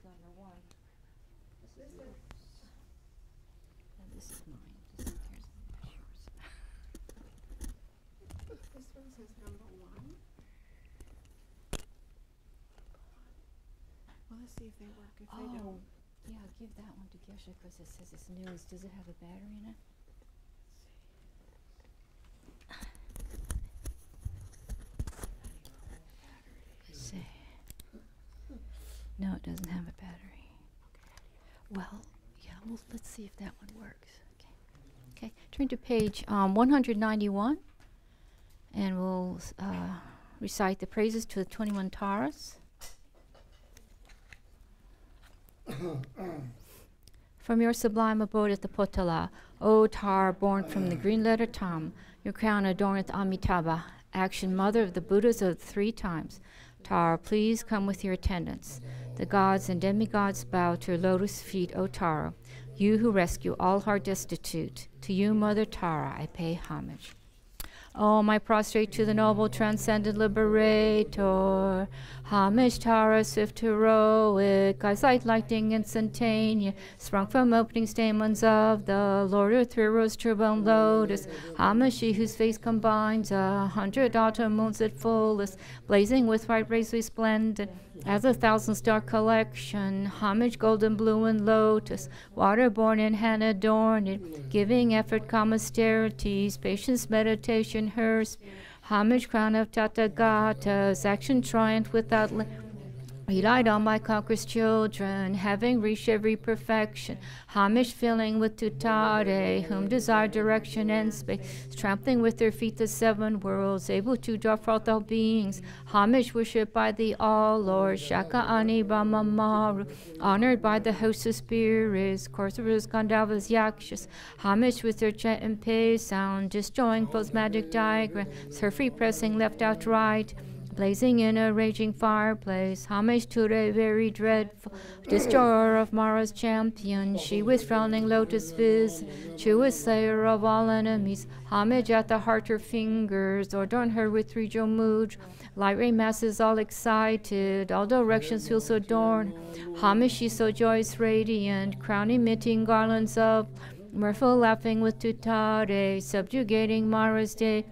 under one. This is yours. And this is mine. This is yours. This one says number 1. Well, let's see if they work. If they don't. Yeah, give that one to Geshe because it says it's new. Does it have a battery in it? Let's see. No, it doesn't have a battery. Well, yeah, well, let's see if that one works. Okay, turn to page 191, and we'll recite the praises to the 21 Taras. From your sublime abode at the Potala, O Tara, born from the green letter Tam, your crown adorneth Amitabha, action mother of the Buddhas of the 3 times. Tara, please come with your attendants. The gods and demigods bow to your lotus feet, O Tara, you who rescue all heart destitute. To you, Mother Tara, I pay homage. Oh, my prostrate to the noble transcendent liberator. Homage, Tara, swift heroic, eyes like lightning instantaneous, sprung from opening stamens of the Lord Earth, Rose, Turbine, Lotus. Homage, she whose face combines 100 autumn moons at fullest, blazing with white rays resplendent as 1,000-star collection. Homage, golden blue and lotus, water-born and hand-adorned, giving effort, calm austerities, patience, meditation, hers. Homage, crown of Tathagatas, action triumph without relied on my conqueror's children, having reached every perfection. Homage, filling with tutare, whom desire direction and space, trampling with their feet the 7 worlds, able to draw forth all beings. Homage, worshipped by the All-Lord, Shaka Ani Brahmamaru, honored by the host of spirits, Korsavas, Gandharvas, Yakshas. Homage with their chant and pay sound, destroying foes' magic diagrams, her free pressing left out right, blazing in a raging fireplace. Homage to the very dreadful destroyer of Mara's champion. She with frowning lotus viz, truest slayer of all enemies. Homage at the heart her fingers, adorn her with 3 mudra. Light ray masses all excited, all directions feel so adorned. Homage, she so joyous, radiant, crown emitting garlands of mirthful laughing with tutare, subjugating Mara's day.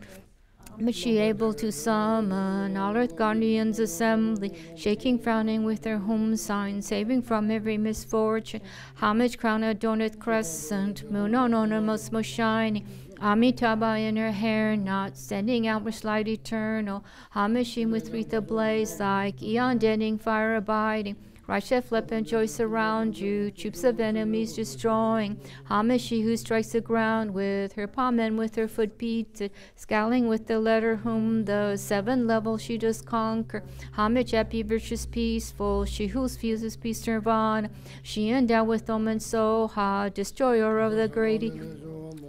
But she able to summon all earth guardians assembly, shaking, frowning with their home sign, saving from every misfortune. Homage, crown adorned crescent, moon on her most shining. Amitabha in her hair knot, standing out with light eternal. Homage, she with wreath ablaze like eon deadening fire abiding. Right flip and joy surround you, troops of enemies destroying. Homage, she who strikes the ground with her palm and with her foot beaten, scowling with the letter whom the 7 levels she does conquer. Homage, happy, virtuous, peaceful, she whose fuses peace nirvana. She endowed with Om and Soha, destroyer of the great.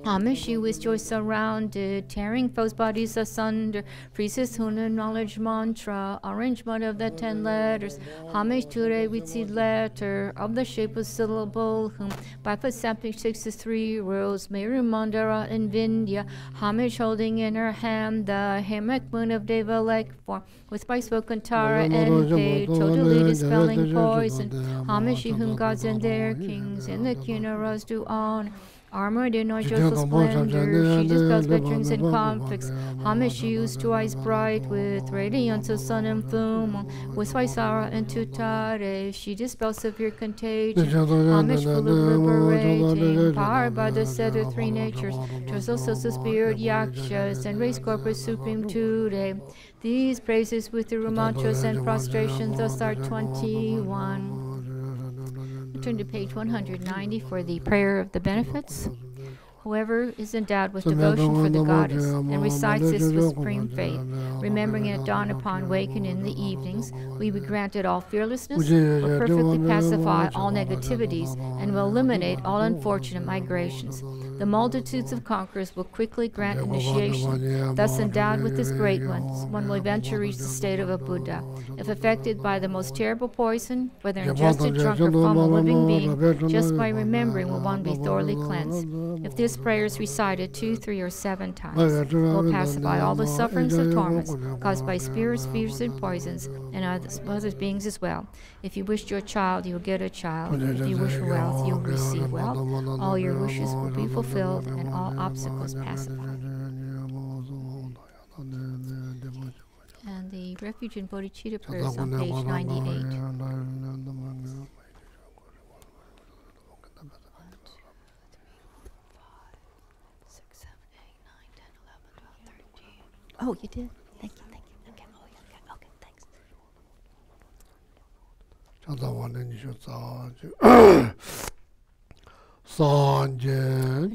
Homage, she with joy surrounded, tearing foes' bodies asunder. Freezes Huna knowledge mantra, arrangement of the 10 letters. Homage to the with seed letter of the shape of syllable, whom by foot sampling 63 rows, Meru Mandara and Vindhya. Homage, holding in her hand the hammock moon of Deva like form, with by spoken Tara and Page, totally dispelling poison. Homage, she whom gods and their kings in the Kinnaras do honor. Armored in our joyful splendor, she dispels veterans and conflicts. Homage, she used 2 eyes bright with radiance of sun and plume. With Vaisara and Tutare, she dispels severe contagion. Homage, full of liberating, powered by the set of 3 natures. Torsos of the spirit yakshas and race corpus supreme today. These praises with the mantras and prostrations of Start 21. Turn to page 190 for the prayer of the benefits. Whoever is endowed with devotion for the goddess and recites this with supreme faith, remembering it at dawn upon waking in the evenings, we be granted all fearlessness, will perfectly pacify all negativities, and will eliminate all unfortunate migrations. The multitudes of conquerors will quickly grant initiation. Thus endowed with this great one will eventually reach the state of a Buddha. If affected by the most terrible poison, whether ingested, drunk, or from a living being, just by remembering will one be thoroughly cleansed. If this prayer is recited 2, 3, or 7 times, will pacify all the sufferings and torments caused by spirits, fevers, and poisons, and other beings as well. If you wish your child, you will get a child. If you wish wealth, you will receive wealth. All your wishes will be fulfilled, and all obstacles pacified. And the Refuge in Bodhicitta prayer is on page 98. 6, 7, 8, 9, 10, 11, 12, 13. Oh, you did? Thank you, thank you. Okay, oh, yeah, okay, thanks.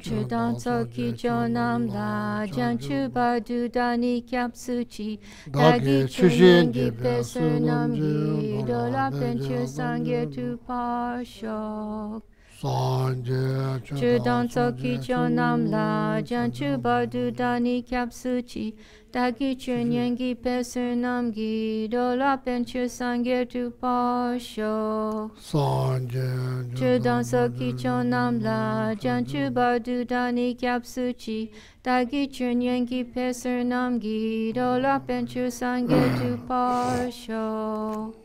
Chudan Soki Chonam La Janchu Badu Dani Kyapsuchi Dagi Chunyengi Pesernamgi Dola Penchu Sangye Tu Pashok Chudan Soki Chonam La Janchu Badu Dani Kyapsuchi Dagi Chunyengi Pesernamgi Dola Penchu Sangye Tu Pashok Chudan Soki Chonam La Janchu Badu Dani Kyapsuchi Dagi Chunyengi Pesernamgi Dola Penchu Sangye Tu Pashok.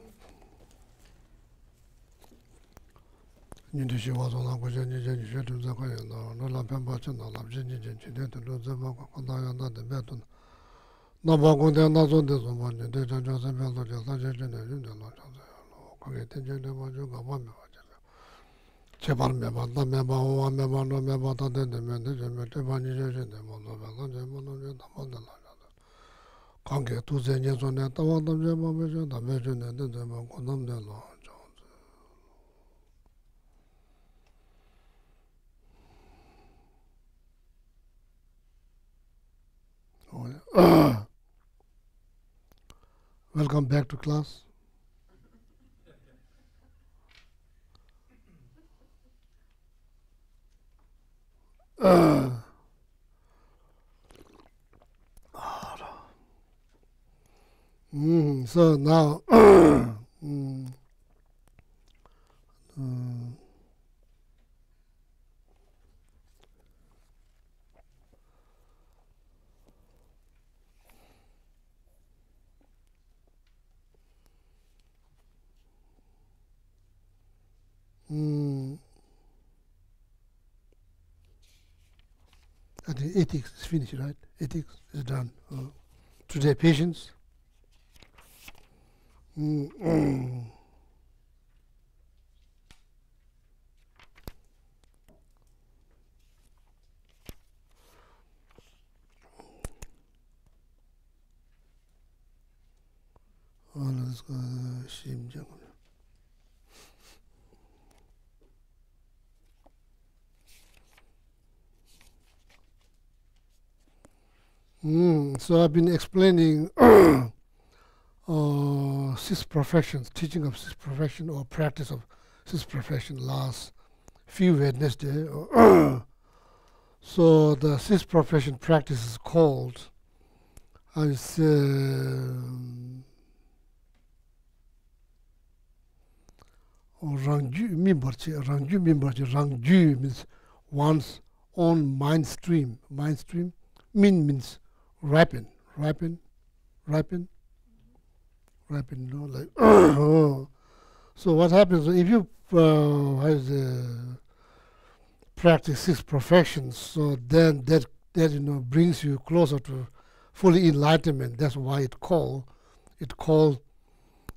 Welcome back to class. So now I think ethics is finished, right? Ethics is done. Today, patience. So I've been explaining six professions, teaching of six profession or practice of six profession last few Wednesday. So the six profession practice is called Rangju means one's own mind stream. Mind stream means ripen. So what happens if you practice six professions? So then that brings you closer to fully enlightenment. That's why it called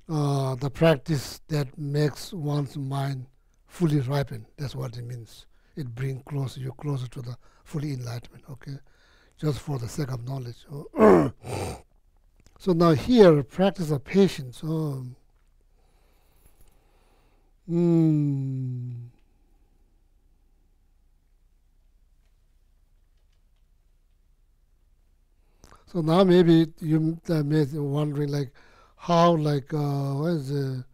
the practice that makes one's mind fully ripen. That's what it means. It brings you closer to the fully enlightenment. Okay, just for the sake of knowledge. So now here, practice of patience. So now maybe you may be wondering like how what is the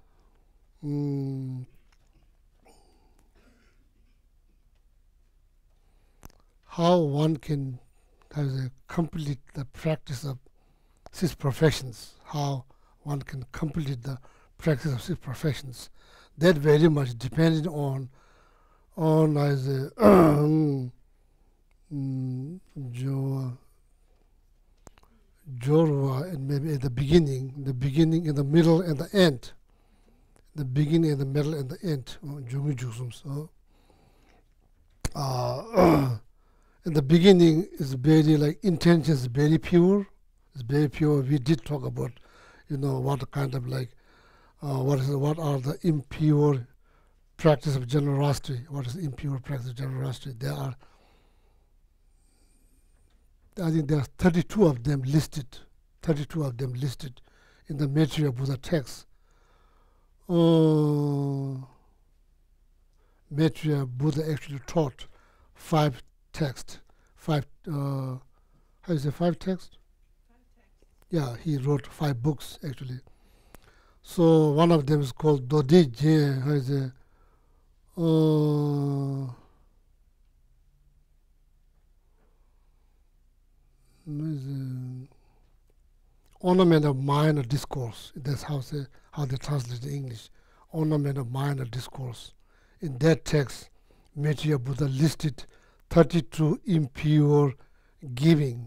how one can complete the practice of 6 professions, how one can complete the practice of 6 professions. That very much depended on as a Jorwa, and maybe at the beginning, in the middle, and the end. The beginning, and the middle, and the end. So, in the beginning is very like intention is very pure. It's very pure. We did talk about, what kind of like, what are the impure practice of generosity? What is the impure practice of generosity? I think there are 32 of them listed. 32 of them listed in the Maitreya Buddha text. Maitreya Buddha actually taught 5 texts. 5 how is it, 5 texts? Yeah, he wrote 5 books actually. So one of them is called Dodi Je. How is it? Ornament of mind or discourse. That's how they translate in English. Ornament of mind or discourse. In that text, Maitreya Buddha listed 32 impure giving.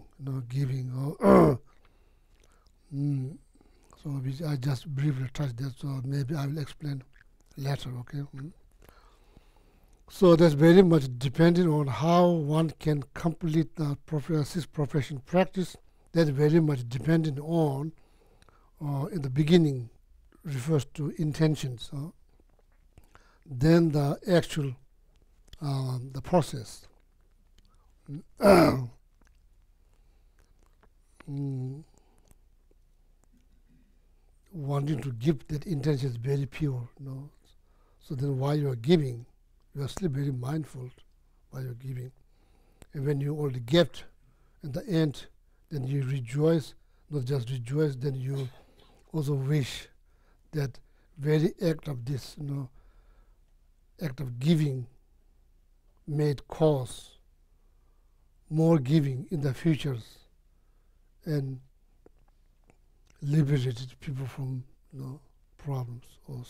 So I just briefly touched that. So maybe I will explain later. Okay. So that's very much depending on how one can complete the profession practice. That's very much dependent on, in the beginning, refers to intentions. Then the actual, the process. Wanting to give, that intention is very pure. So then while you are giving, you are still very mindful while you're giving. And when you already get in the end, then you rejoice, not just rejoice, then you also wish that very act of this, act of giving made cause more giving in the futures and liberated people from problems or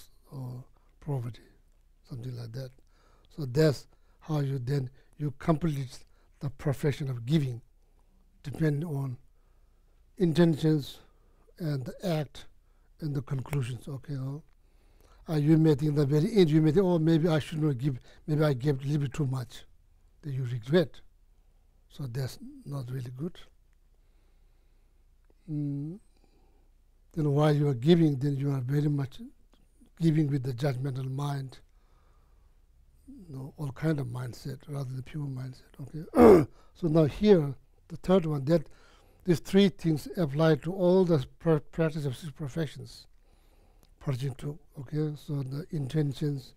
poverty, something like that. So that's how you complete the profession of giving, depending on intentions and the act and the conclusions. Okay, you may think in the very end, you may think, oh, maybe I should not give, maybe I gave a little bit too much. Then you regret. So that's not really good. Then while you are giving, then you are very much giving with the judgmental mind, all kind of mindset rather than pure mindset. Okay. So now here, the third one, that these 3 things apply to all the practice of 6 professions. Pertaining to, okay, so the intentions,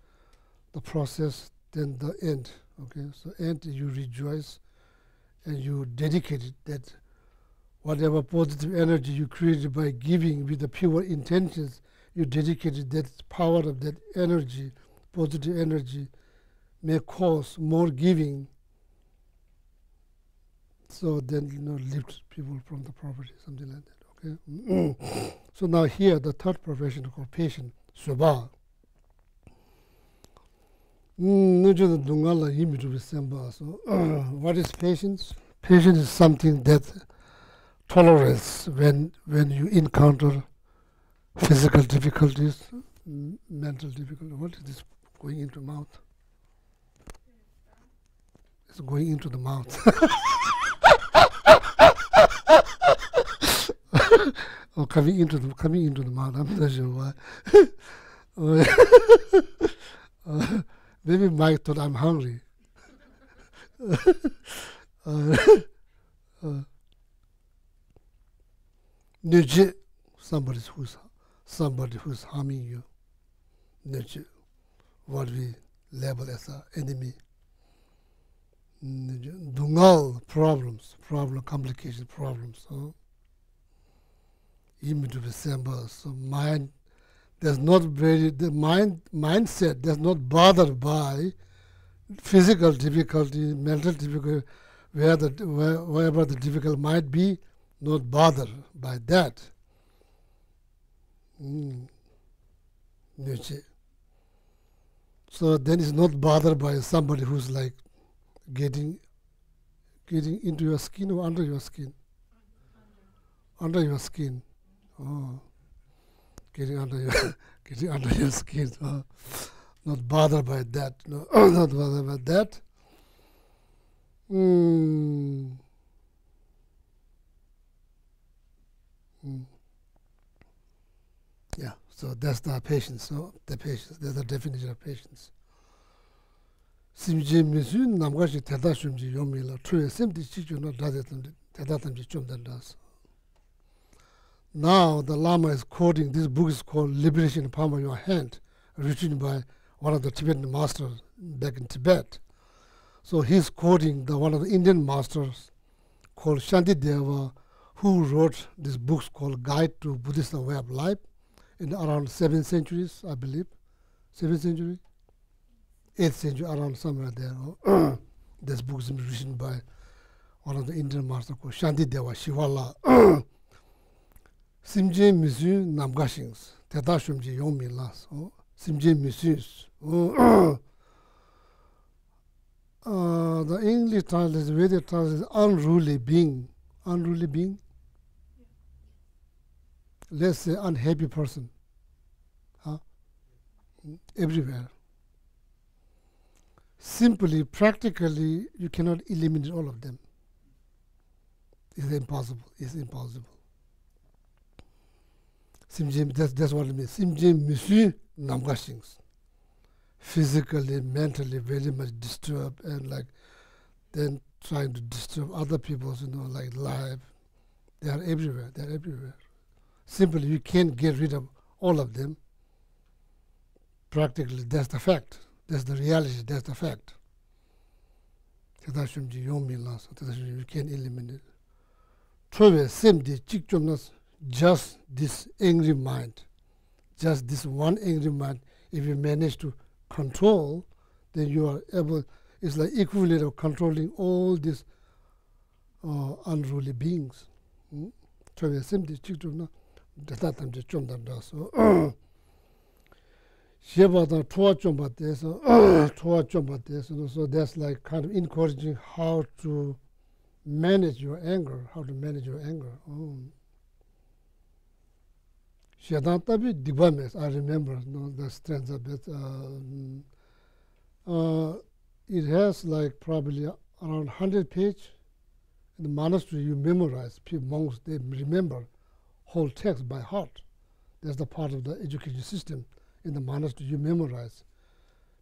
the process, then the end. Okay, so end you rejoice and you dedicate it, that whatever positive energy you created by giving with the pure intentions, you dedicated that power of that energy, positive energy, may cause more giving. So then, lift people from the poverty, something like that. Okay. So now here, the third profession called patient, Soba. So what is patience? Patience is something that tolerance when you encounter physical difficulties, mental difficulties. What is this going into mouth? It's going into the mouth. Or coming into the mouth. I'm not sure why. Maybe Mike thought I'm hungry. Nurture somebody who's harming you. Nurture what we label as an enemy. Dungal problems, complications, problems. So mind does not mindset does not bothered by physical difficulty, mental difficulty, wherever the difficult might be, not bother by that. So then it's not bothered by somebody who's like getting into your skin or under your skin. Under your skin. Oh, getting under your skin. Oh, not bothered by that. No, not bothered by that. Yeah, so that's the patience. So the patience, that's the definition of patience. Simji misu namgashi teta shumji yomila truye simti chichu no teta tamji chumdan das. Now the Lama is quoting, this book is called Liberation in the Palm of Your Hand, written by one of the Tibetan masters back in Tibet. So he's quoting one of the Indian masters called Shantideva, who wrote this book called Guide to Buddhist Way of Life in around 7th centuries, I believe. 7th century? 8th century, around somewhere there. This book is written by one of the Indian masters called Shantideva Shivala. Simje misu namgashings, teta shumji yomi las. Simje misus. The English translation, Vedic translation, unruly being. Unruly being? Let's say unhappy person. Everywhere. Simply, practically, you cannot eliminate all of them. It's impossible. It's impossible. That's what it means. Simje misu namgashings. Physically, mentally, very much disturbed, and like then trying to disturb other people's, like life. They are everywhere. They are everywhere. Simply, you can't get rid of all of them. Practically, that's the fact. That's the reality. That's the fact. You can't eliminate it. Just this angry mind, just this one angry mind, if you manage to control, then you are able, it's like equivalent of controlling all these unruly beings. So that's like kind of encouraging how to manage your anger, Shadantabi Dibames, I remember the stanza bit. It has like probably around 100 pages. In the monastery, you memorize. Monks, they remember whole text by heart. That's the part of the education system. In the monastery, you memorize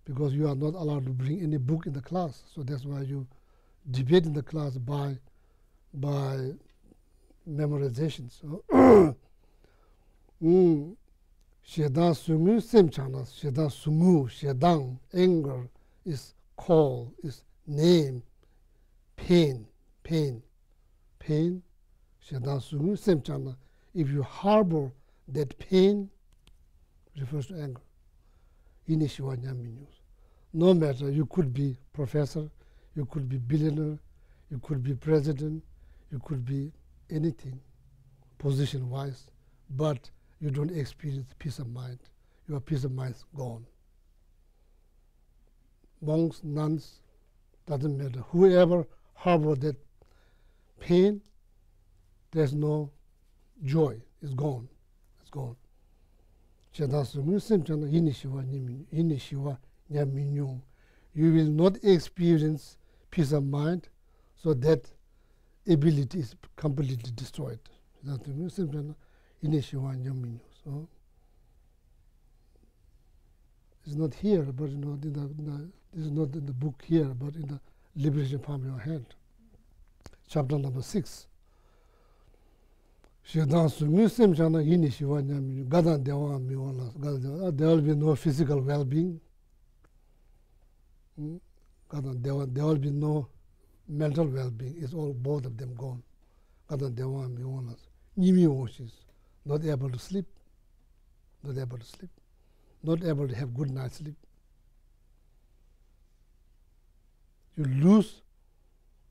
because you are not allowed to bring any book in the class. So that's why you debate in the class by memorization. So Shedang Sumu Semchanas, Shedang Sumu, Shedang, anger is call, is name, pain. Shedang Sumu Semchana. If you harbor that pain, refers to anger. No matter, you could be professor, you could be billionaire, you could be president, you could be anything, position-wise, but you don't experience peace of mind. Your peace of mind is gone. Monks, nuns, doesn't matter. Whoever harbors that pain, there's no joy. It's gone. It's gone. You will not experience peace of mind, so that ability is completely destroyed. So it's not here, but this is not in the book here, but in the Liberation Palm of Your Hand, chapter number 6. There will be no physical well-being. There will be no mental well-being. It's all both of them gone. Not able to sleep, not able to have good night's sleep. You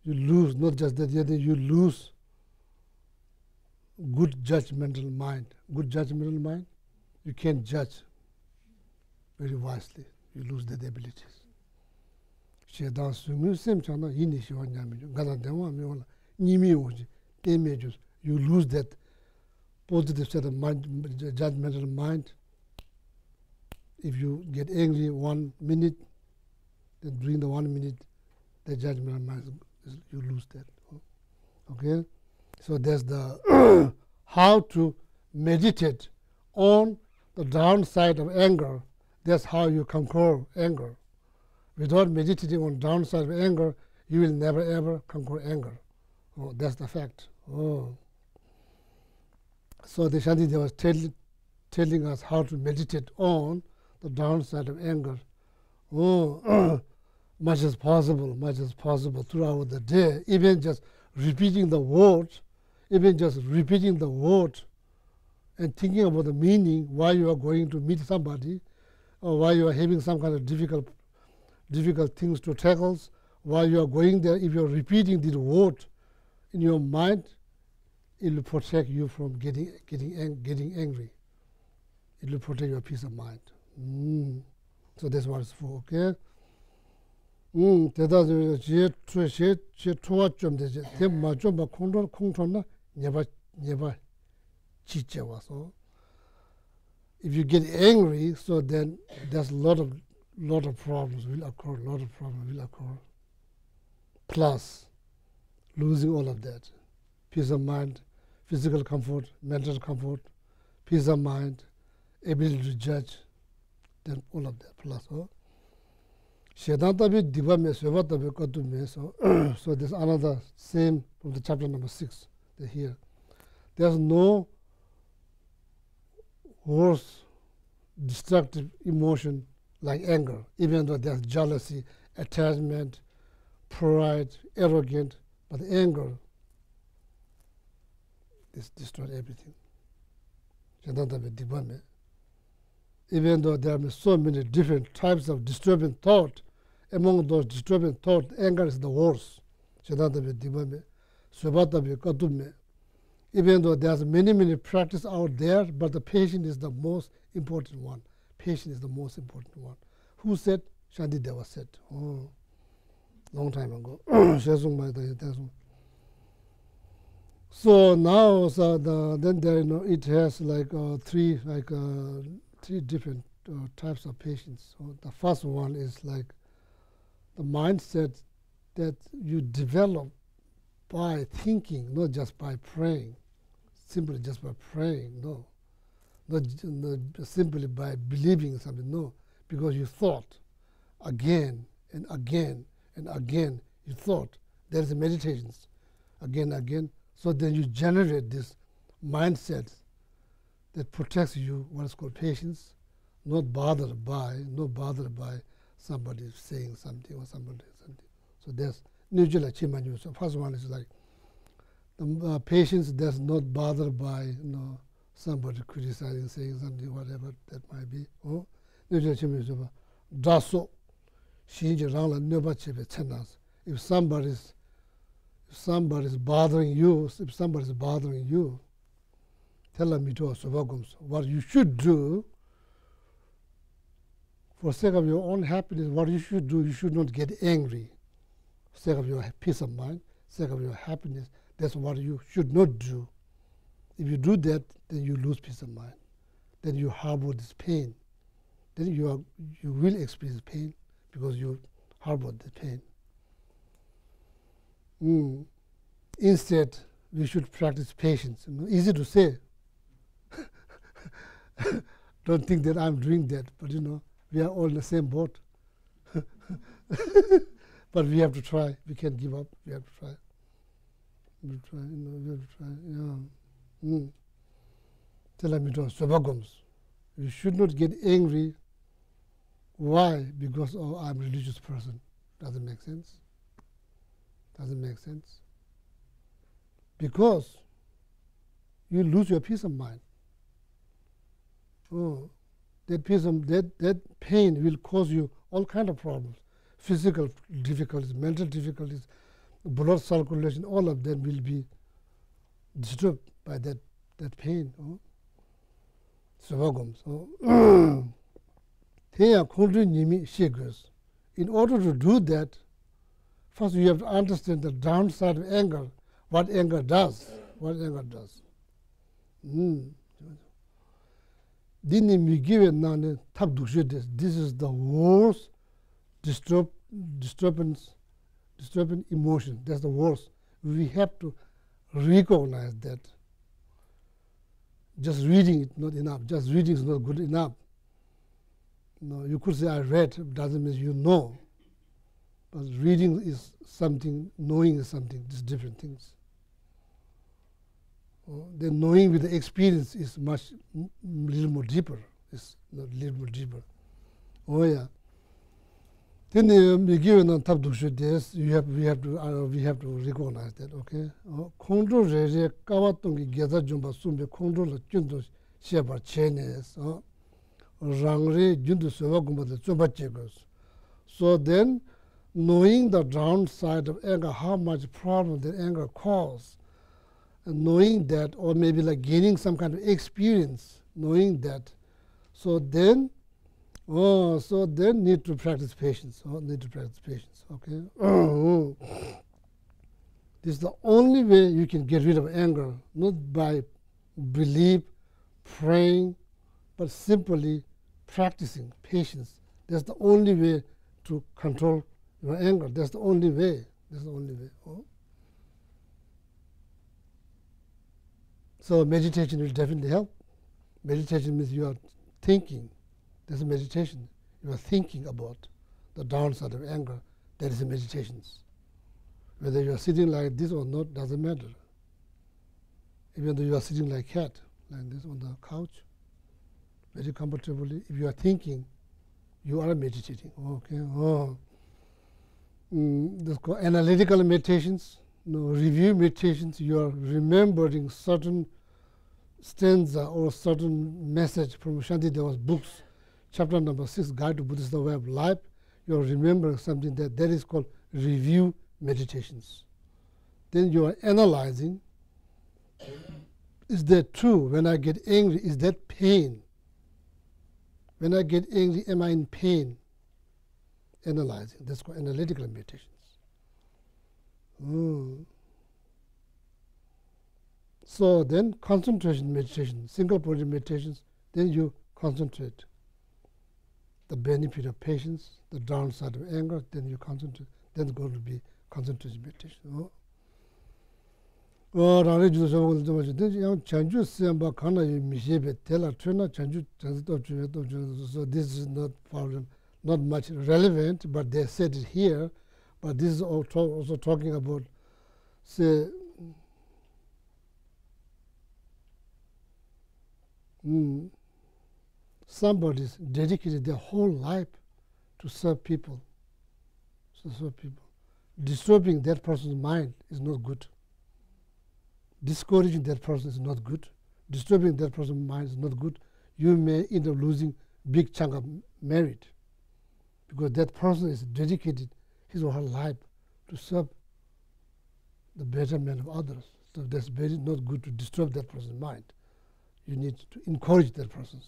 You lose, not just that, you lose good judgmental mind. Good judgmental mind, you can't judge very wisely. You lose that abilities. You lose that positive set of mind, judgmental mind. If you get angry 1 minute, then during the 1 minute, the judgmental mind, you lose that. Okay? So there's the how to meditate on the downside of anger. That's how you conquer anger. Without meditating on downside of anger, you will never ever conquer anger. Oh, that's the fact. Oh. So the Shanti was telling us how to meditate on the downside of anger. Oh, much as possible throughout the day, even just repeating the words, and thinking about the meaning, why you are going to meet somebody, or why you are having some kind of difficult things to tackle, why you are going there. If you are repeating this word in your mind, it will protect you from getting angry. It will protect your peace of mind. So that's what it's for, okay? 대다 제 투와 좀 되지. 대마 좀 콩톤나 never 지쳐 와서. If you get angry, so then there's a lot of problems will occur. Plus, losing all of that, peace of mind, physical comfort, mental comfort, peace of mind, ability to judge, then all of that plus. So there's another same from the chapter number 6 here. There's no worse destructive emotion like anger, even though there's jealousy, attachment, pride, arrogant, but anger is destroyed everything. Even though there are so many different types of disturbing thought, among those disturbing thoughts, anger is the worst. Even though there's many practice out there, but the patience is the most important one. Patience is the most important one. Who said? Shanti Deva said. Oh, long time ago. So now, then there, it has like three different types of patience. So the first one is like the mindset that you develop by thinking, not just by praying, simply just by praying, no. Not simply by believing something, no. Because you thought again and again and again, you thought. There is a meditation, again. So then you generate this mindset that protects you, what is called patience, not bothered by somebody saying something or somebody something. So that's usually achievement. So first one is like the patience that's not bothered by somebody criticizing, saying something, whatever that might be. Oh, usually achievement. Daso, shinji rangla nyoba chebe chenas. If somebody's bothering you, tell them what you should do for sake of your own happiness. What you should do, you should not get angry. For sake of your peace of mind, sake of your happiness, that's what you should not do. If you do that, then you lose peace of mind. Then you harbor this pain. Then you will experience pain because you harbor the pain. Instead, we should practice patience. Easy to say. Don't think that I'm doing that, but we are all in the same boat. But we have to try. We can't give up. We have to try. We have to try. Tell me to you should not get angry. Why? Because I'm a religious person. Doesn't make sense. Doesn't make sense. Because you lose your peace of mind. Oh, that pain will cause you all kind of problems, physical difficulties, mental difficulties, blood circulation, all of them will be disturbed by that pain. So, here, in order to do that, first you have to understand the downside of anger, what anger does. This is the worst disturbing emotion. That's the worst. We have to recognize that. Just reading it not enough. Just reading is not good enough. No, you could say I read, doesn't mean you know. But reading is something, knowing is something, just different things. Then knowing with the experience is little more deeper. It's a little more deeper. Oh yeah. Then we given on top of this, we have to recognize that. Okay. Control re kawatongi geza jumba sumbe control jundu sheba chenes. Rangre jundu sewa gumba de jumba chegos. So then, knowing the downside of anger, how much problem that anger causes, and knowing that, or maybe like gaining some kind of experience, knowing that, so then need to practice patience. Okay. This is the only way you can get rid of anger, not by belief, praying, but simply practicing patience. That's the only way to control your anger. That's the only way. So meditation will definitely help. Meditation means you are thinking. That's a meditation. You are thinking about the downside of anger. That is a meditation. Whether you are sitting like this or not doesn't matter. Even though you are sitting like cat, like this on the couch, very comfortably, if you are thinking, you are meditating. Okay. That's called analytical meditations. Review meditations. You are remembering certain stanza or certain message from Shantideva's books. Chapter number 6, Guide to Buddhist Way of Life. You are remembering something that is called review meditations. Then you are analyzing. Is that true? When I get angry, is that pain? When I get angry, am I in pain? Analyzing. That's called analytical meditations. So then concentration meditation, single point meditations, then you concentrate. The benefit of patience, the downside of anger, then you concentrate. Then it's going to be concentration meditation. So this is not problem, not much relevant, but they said it here. But this is also talking about, say, somebody's dedicated their whole life to serve people. Disturbing that person's mind is not good. Discouraging that person is not good. Disturbing that person's mind is not good. You may end up losing big chunk of merit because that person is dedicated his or her life to serve the betterment of others. So that's very not good to disturb that person's mind. You need to encourage that person.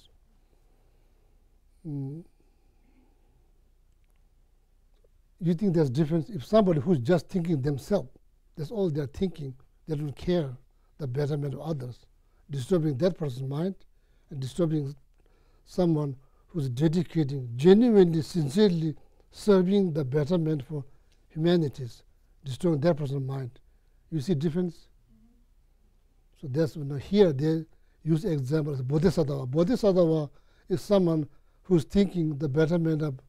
You think there's difference if somebody who's just thinking themselves, that's all they're thinking, they don't care the betterment of others, disturbing that person's mind and disturbing someone who's dedicating, genuinely, sincerely serving the betterment for humanities, disturbing that person's mind. You see difference? So that's when here they use examples. Bodhisattva. Bodhisattva is someone who's thinking the betterment of,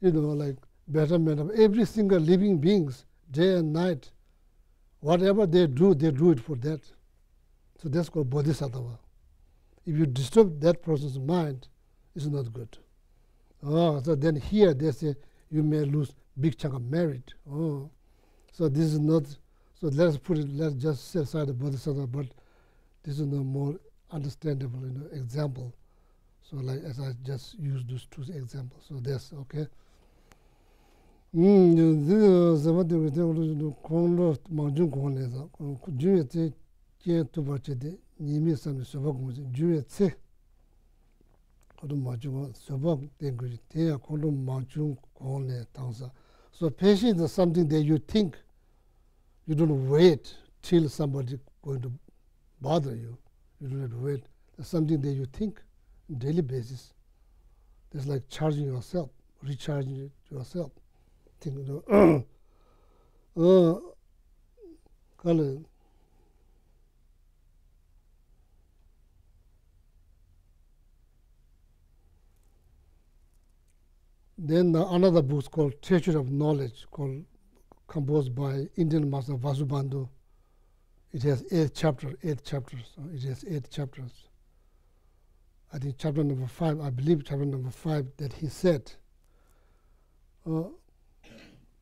like betterment of every single living beings, day and night. Whatever they do it for that. So that's called bodhisattva. If you disturb that person's mind, it's not good. So then here they say you may lose big chunk of merit. So this is not. So let's just set aside the bodhisattva, but this is a more understandable example. So like as I just used those two examples. So that's okay. So patience is something that you think. You don't wait till somebody going to bother you. You don't have to wait. It's something that you think on a daily basis. It's like charging yourself, recharging yourself. Think, color. Then another book called Treasure of Knowledge, composed by Indian master Vasubandhu. It has 8 chapters. It has 8 chapters. I think chapter number 5, I believe chapter number 5, that he said,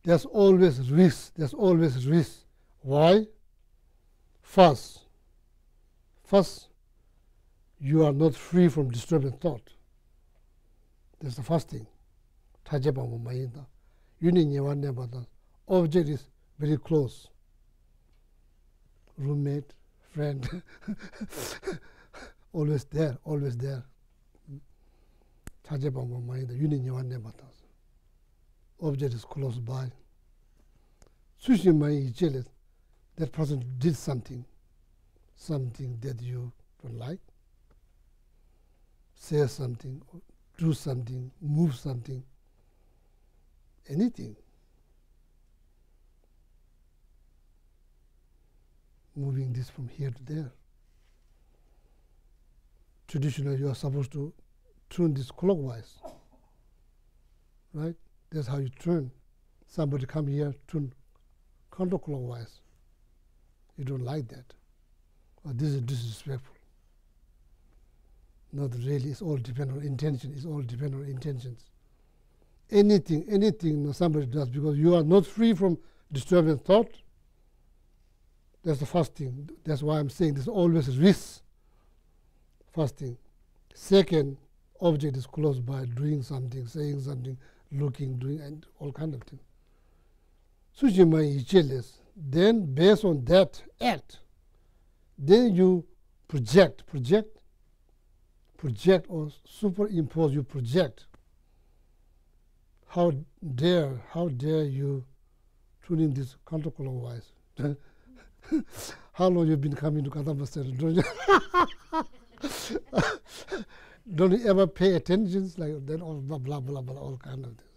there's always risk. There's always risk. Why? First, you are not free from disturbing thought. That's the first thing. Object is very close. Roommate, friend, always there. Object is close by. That person did something that you don't like, say something, do something, move something, anything. Moving this from here to there. Traditionally, you are supposed to turn this clockwise, right? That's how you turn. Somebody come here, turn counterclockwise. You don't like that. Or this is disrespectful. Not really. It's all depend on intention. It's all depend on intentions. Anything somebody does, because you are not free from disturbing thought. That's the first thing. That's why I'm saying there's always risk. First thing. Second, object is close by, doing something, saying something, looking, doing, and all kind of things. Then based on that act, then you project or superimpose, you project. How dare you tune in this counterclockwise? How long you been coming to Kadampa Center? Don't you ever pay attention like that? All blah blah blah blah, all kind of things.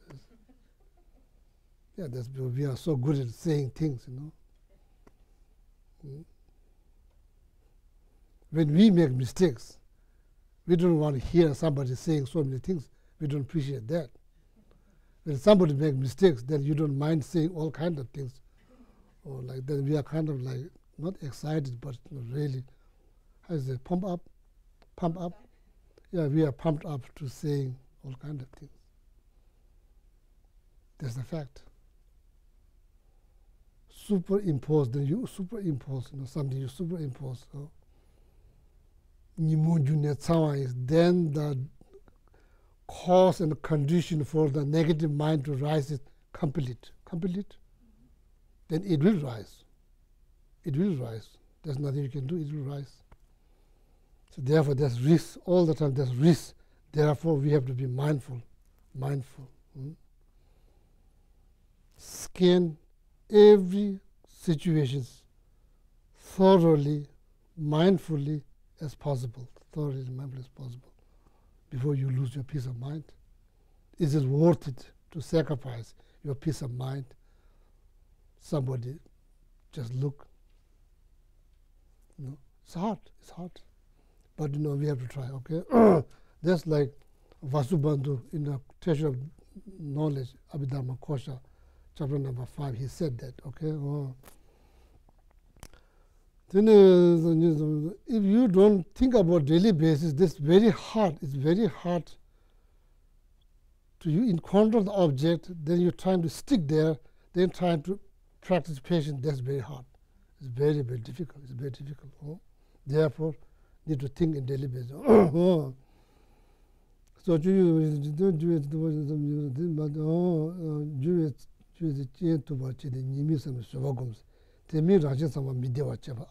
Yeah, that's because we are so good at saying things, When we make mistakes, we don't want to hear somebody saying so many things. We don't appreciate that. When somebody makes mistakes, then you don't mind saying all kinds of things. Or like then we are kind of like not excited, but really, how is it, pump up? Yeah, we are pumped up to saying all kinds of things. That's the fact. Superimpose, then you superimpose, something you superimpose. So, then the cause and condition for the negative mind to rise is complete. Then it will rise. There's nothing you can do, it will rise. So therefore there's risk, all the time there's risk. Therefore we have to be mindful. Scan every situation thoroughly, mindfully as possible. Before you lose your peace of mind. Is it worth it to sacrifice your peace of mind? Somebody just look. It's hard. But we have to try, okay? That's like Vasubandhu in the Treasure of Knowledge, Abhidharma Kosha, chapter number 5, he said that, okay? Then if you don't think about daily basis, this very hard. It's very hard to you encounter the object, then you're trying to stick there, then trying to practice patience. That's very hard. It's very, very difficult. Therefore, need to think in daily basis. So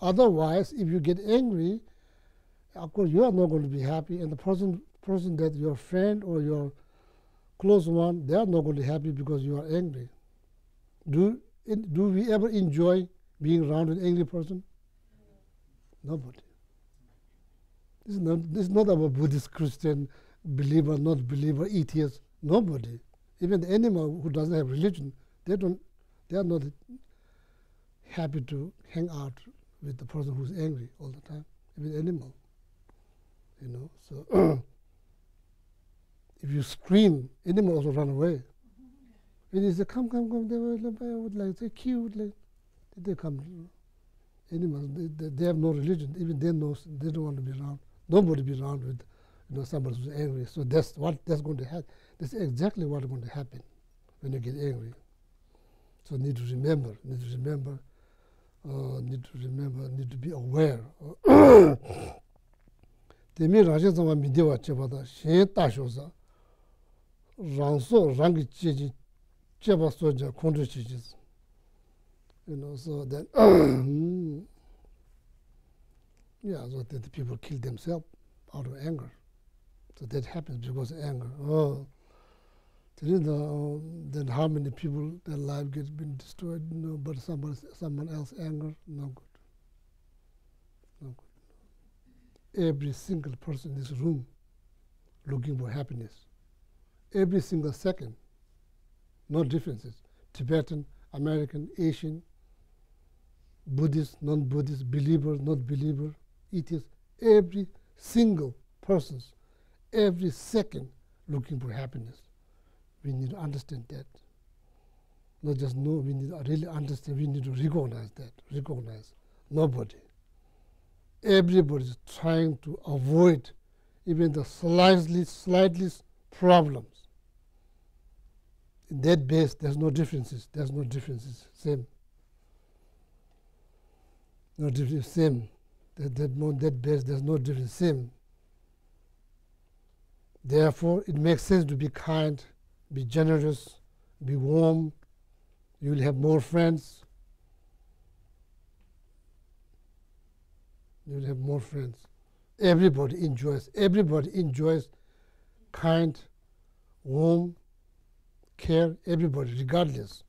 Otherwise, if you get angry, of course you are not going to be happy, and the person that your friend or your close one, they are not going to be happy because you are angry. Do we ever enjoy being around an angry person? Nobody. This is not about Buddhist, Christian, believer, not believer, atheist. Nobody. Even the animal who doesn't have religion, they are not happy to hang out with the person who's angry all the time. Even animal, So if you scream, animal also run away. When you say, come, they would like say cute, like they come. Animals, they have no religion. Even they know they don't want to be around. Nobody be around with somebody who's angry. So that's going to happen. That's exactly what's going to happen when you get angry. So need to remember, need to be aware. Temi raja zama midewa chebada shen tashosa rangso rangi cheji cheba soja kondro chijis. So then so that the people kill themselves out of anger. So that happens because of anger. Then how many people, their life gets been destroyed, but someone else anger, no good. No good. Every single person in this room looking for happiness. Every single second. No differences. Tibetan, American, Asian, Buddhist, non-Buddhist, believer, not believer, atheist, every single person, every second looking for happiness. We need to understand that. Not just know, we need to really understand, we need to recognize that. Recognize. Nobody. Everybody is trying to avoid even the slightest problems. In that base, there's no differences. There's no differences. Same. No difference. Same. That base, there's no difference. Same. Therefore, it makes sense to be kind, be generous, be warm. You will have more friends. You will have more friends. Everybody enjoys kind, warm, care, everybody, regardless.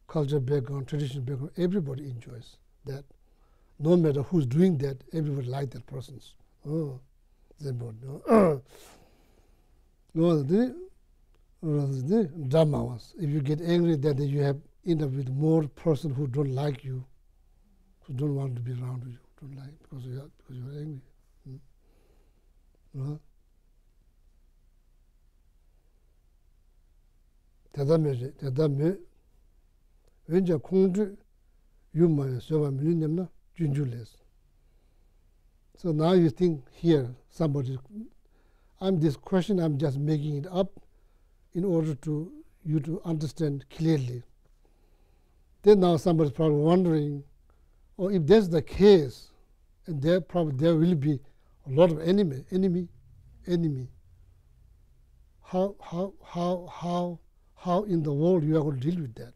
Culture background, traditional background, everybody enjoys that. No matter who's doing that, everybody likes that person. Drama was. If you get angry, then you have end up with more person who don't like you, who don't want to be around you, don't like because you are angry. 대담에 왠지 공주 유마에 서바 밀림나 준줄레스. So now you think here somebody, this question I'm just making it up in order to you to understand clearly. Then now somebody's probably wondering, if that's the case, and there will be a lot of enemy. How in the world you are going to deal with that?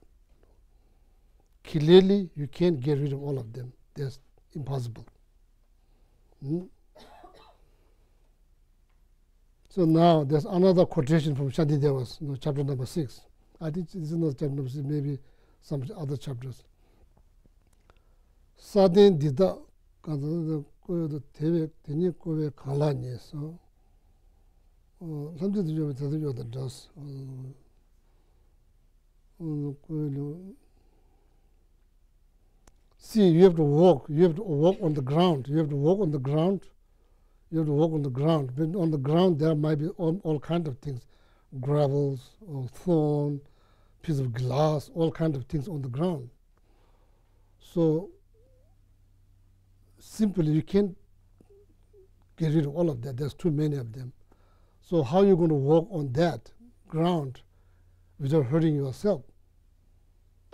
Clearly, you can't get rid of all of them. That's impossible. So now there's another quotation from Shantideva's, chapter number 6. I think this is not chapter number 6, maybe some other chapters. Sadin dida kanza the teve teni kowe kalani so something to do with the does. See, you have to walk on the ground. You have to walk on the ground. But on the ground, there might be all kinds of things, gravels or thorn, piece of glass, all kinds of things on the ground. So simply, you can't get rid of all of that. There's too many of them. So how are you going to walk on that ground without hurting yourself?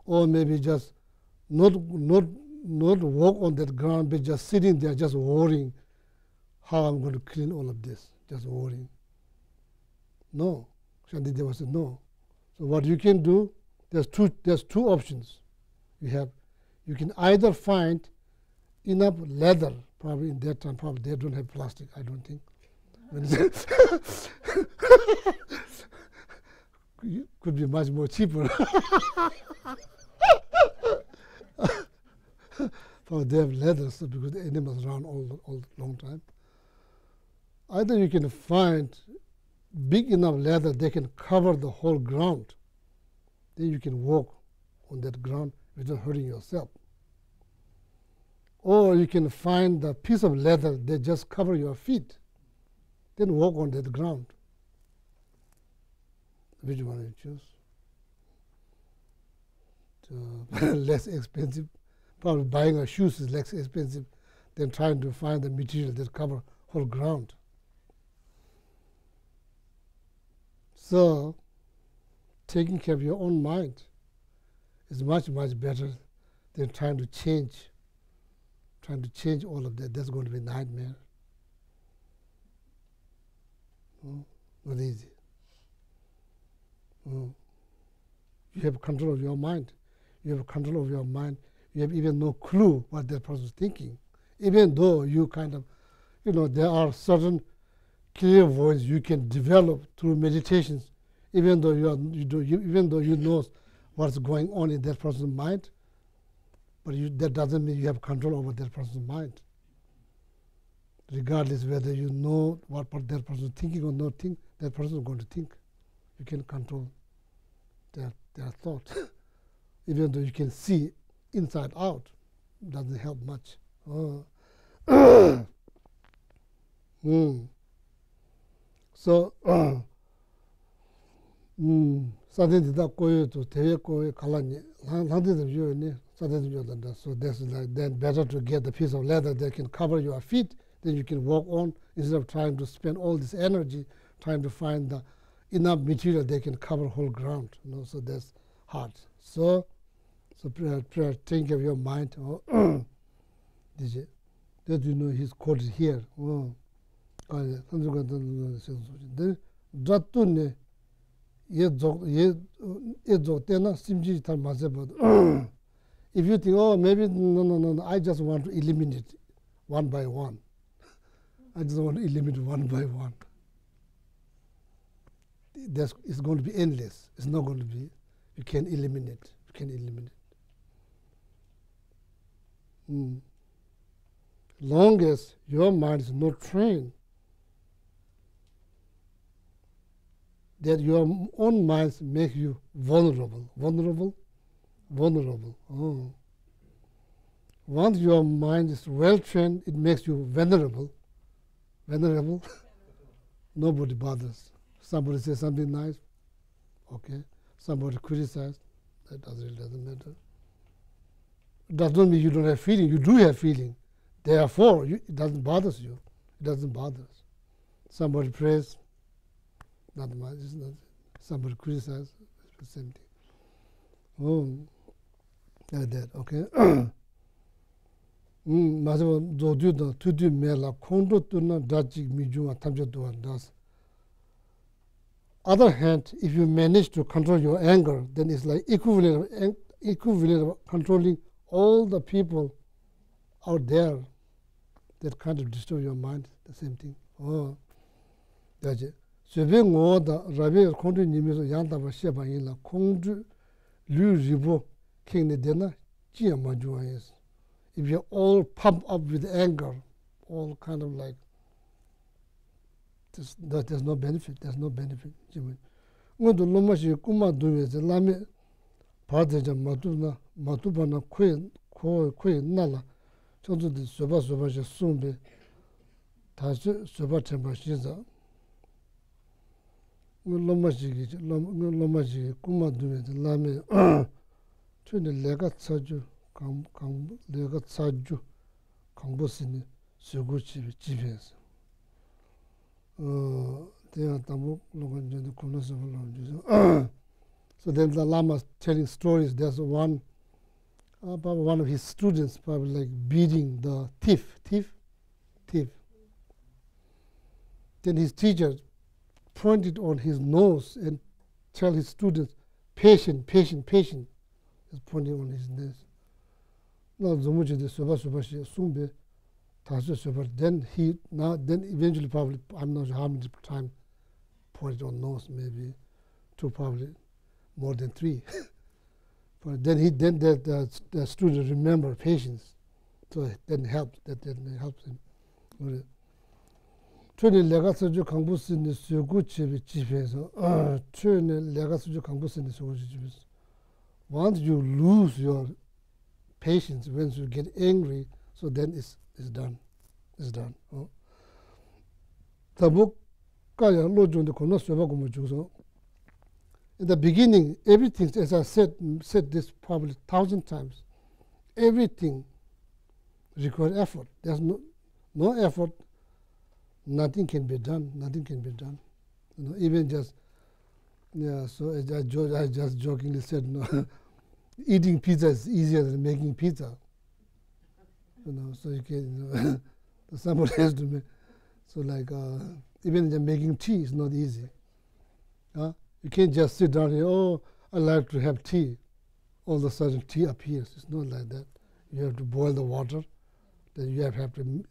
Or maybe just not walk on that ground, but just sitting there, just worrying how I'm going to clean all of this, just worrying. No. Shantideva said, no. So what you can do, there's two options. You can either find enough leather, probably in that time, probably they don't have plastic, I don't think. Could be much more cheaper. Probably they have leather, so because the animals run all long time. Either you can find big enough leather they can cover the whole ground. Then you can walk on that ground without hurting yourself. Or you can find a piece of leather that just cover your feet. Then walk on that ground. Which one you choose? So, less expensive. Probably buying a shoes is less expensive than trying to find the material that cover whole ground. So, taking care of your own mind is much, much better than trying to change all of that. That's going to be a nightmare. Not easy. You have control of your mind. You have control of your mind. You have even no clue what that person is thinking. Even though you kind of, there are certain clear voice you can develop through meditations, even though you know what's going on in that person's mind, but that doesn't mean you have control over that person's mind. Regardless whether you know what that person is thinking or not think, that person is going to think. You can control their thought. Even though you can see inside out, doesn't help much. So, 사대디다 고요도 대외 고요 갈라니 한데도 요네 사대도 요단다. So that's like then better to get a piece of leather that can cover your feet, then you can walk on instead of trying to spend all this energy trying to find the enough material that can cover whole ground. So that's hard. So think of your mind. Did you know he's quoted here? If you think, oh, maybe, no, I just want to eliminate one by one. I just want to eliminate one by one. It's going to be endless. It's not going to be, you can eliminate. You can eliminate. Long as your mind is not trained, that your own mind makes you vulnerable. Once your mind is well trained, it makes you venerable. Nobody bothers. Somebody says something nice, okay. Somebody criticizes, that doesn't matter. It doesn't mean you don't have feeling. You do have feeling. Therefore, it doesn't bother you. It doesn't bother us. Somebody prays, not much. Somebody criticizes, the same thing. Like that, okay. 마지막 조두도 투두 메라 콘도도나 다직 미주와 탐저도와 다스. Other hand, if you manage to control your anger, then it's like equivalent of controlling all the people out there that kind of disturb your mind. The same thing. That's it. 세병오다 라베 콘도님에서 양다바 시바인라 콩주 류리보 킹네데나 지야마주아예스. If you're all pumped up with anger, all kind of like, there's no benefit. There's no benefit. Ngodo lomashi kuma duweze lame 바데자 마투바나 코에 나라 저도 소바소바시 숨베 다시 소바템바 시자 로마지 꾸마두에 라메 춘데 내가 차주 강 내가 차주 강보스니 수고치 집에서 대야 담보 로건전도 고노서 올라오죠. So then the Lama is telling stories. There's one about one of his students probably like beating the thief. Then his teacher pointed on his nose and tell his students, patient, patient, patient. He's pointing on his nose. Now, Zumuchi the Soba Sumbe, Tasu Soba, then eventually probably, I'm not sure how many times, pointed on nose, maybe two, probably more than three. But then the student remember patience, so it then helps. That then helps him. Tune lega suju kangbusi ni sugu chibi chibeso. Tune lega suju kangbusi ni sugu chibeso. Once you lose your patience, once you get angry, so then it's done. It's done. Tabuk kaya lo junde kono soba gumu juso. In the beginning, everything, as I said this probably 1,000 times, everything requires effort. There's no effort, nothing can be done. Nothing can be done. Even just, so I just jokingly said, eating pizza is easier than making pizza. So you can, somebody has to make, so like, even just making tea is not easy. You can't just sit down here, oh, I like to have tea. All of a sudden tea appears. It's not like that. You have to boil the water. Then you have to,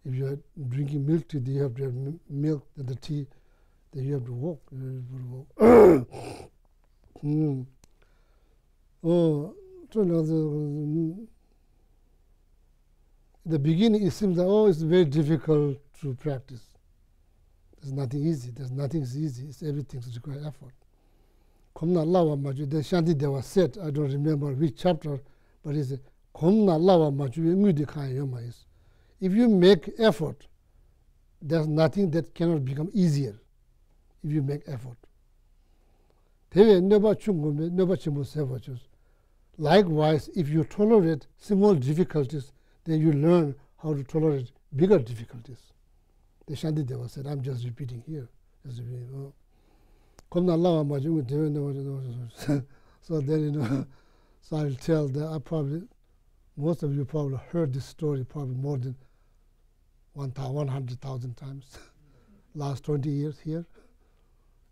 if you're drinking milk tea, you have to have milk, then the tea, then you have to walk. Oh, in the beginning it seems that, oh, it's very difficult to practice. There's nothing easy. There's nothing easy. It's everything requires effort. Komna lawa maju. The Shanti Deva said, I don't remember which chapter, but he said, Komna lawa maju ngudi kaya yoma is. If you make effort, there's nothing that cannot become easier if you make effort. Likewise, if you tolerate small difficulties, then you learn how to tolerate bigger difficulties. The Shanti Deva said, I'm just repeating here. So then, so I'll tell that most of you probably heard this story probably more than 100,000 times. Last 20 years here.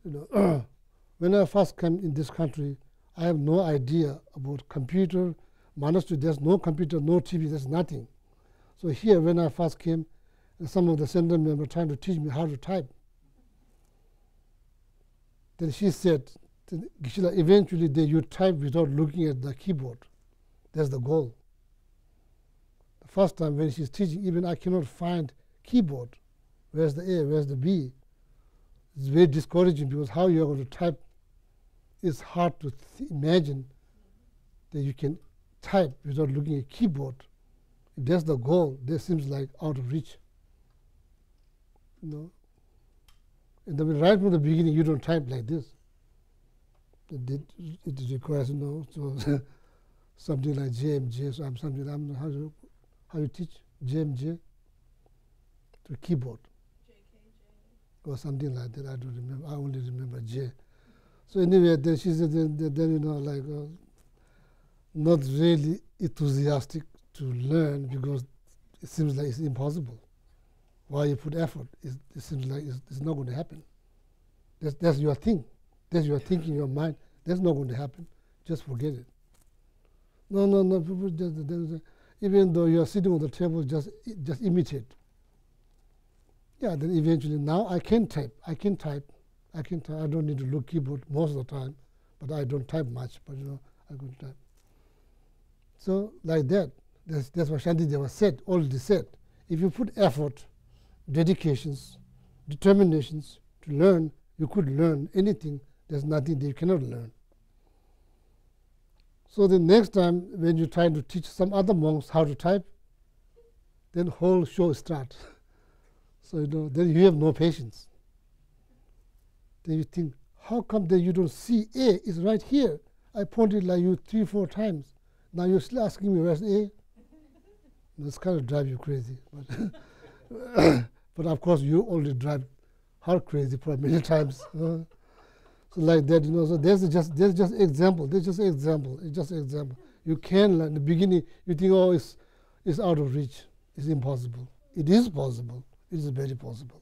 When I first came in this country, I have no idea about computer. Monastery, there's no computer, no TV, there's nothing. So here, when I first came, some of the center members trying to teach me how to type. Then she said, Geshe, eventually you type without looking at the keyboard. That's the goal. The first time when she's teaching, even I cannot find keyboard. Where's the A, where's the B? It's very discouraging because how you're going to type, it's hard to imagine that you can type without looking at keyboard. If that's the goal, that seems like out of reach. And then right from the beginning, you don't type like this. It requires, so something like JMJ. So how you teach JMJ to keyboard or something like that. I don't remember. I only remember J. So anyway, then she said, then not really enthusiastic to learn because it seems like it's impossible. Why you put effort? It seems like it's not going to happen. That's your thing. That's your thinking in your mind. That's not going to happen. Just forget it. No. People just, even though you are sitting on the table, just imitate. Yeah. Then eventually, now I can type. I don't need to look keyboard most of the time, but I don't type much. But I can type. So like that. That's what Shanti Deva said. Already said. If you put effort, dedications, determinations to learn, you could learn anything. There's nothing that you cannot learn. So the next time when you try to teach some other monks how to type, then whole show starts. So then you have no patience. Then you think, how come that you don't see A is right here? I pointed like you 3-4 times. Now you're still asking me where's A? That's kind of drive you crazy. But of course, you already drive her crazy probably many times. So like that, so there's just example. There's just example. It's just example. You can learn. In the beginning, you think, oh, it's out of reach. It's impossible. It is possible. It is very possible.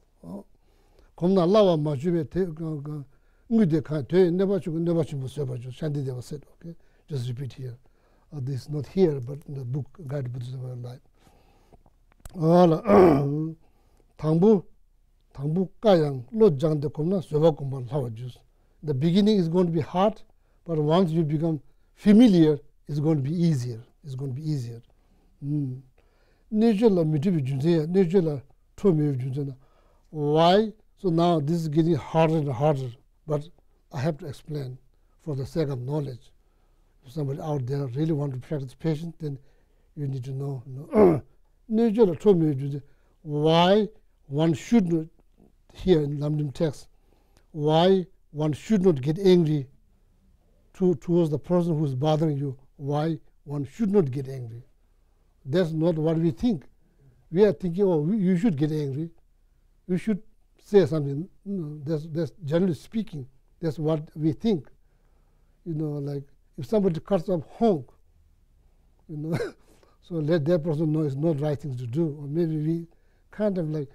Komna lawa majube Ngude ka te never chubu sebachu. Shanti Deva said, okay? Just repeat here. This is not here, but in the book, Guide Buddhism of Life. Tangbu kayang lo jang de komna soba kumbal lawa jus. The beginning is going to be hard, but once you become familiar, it's going to be easier. It's going to be easier. Nature la mitibi junzeya, nature la tomi junzena. Why? So now this is getting harder and harder, but I have to explain for the sake of knowledge. If somebody out there really want to practice patience, then you need to know. Nature la tomi junzeya. Why one should not, here in Lam Rim text, why one should not get angry towards the person who is bothering you, why one should not get angry. That's not what we think. We are thinking, oh, you should get angry. You should say something. That's generally speaking, that's what we think. Like if somebody cuts off honk, so let that person know it's not right thing to do. Or maybe we kind of like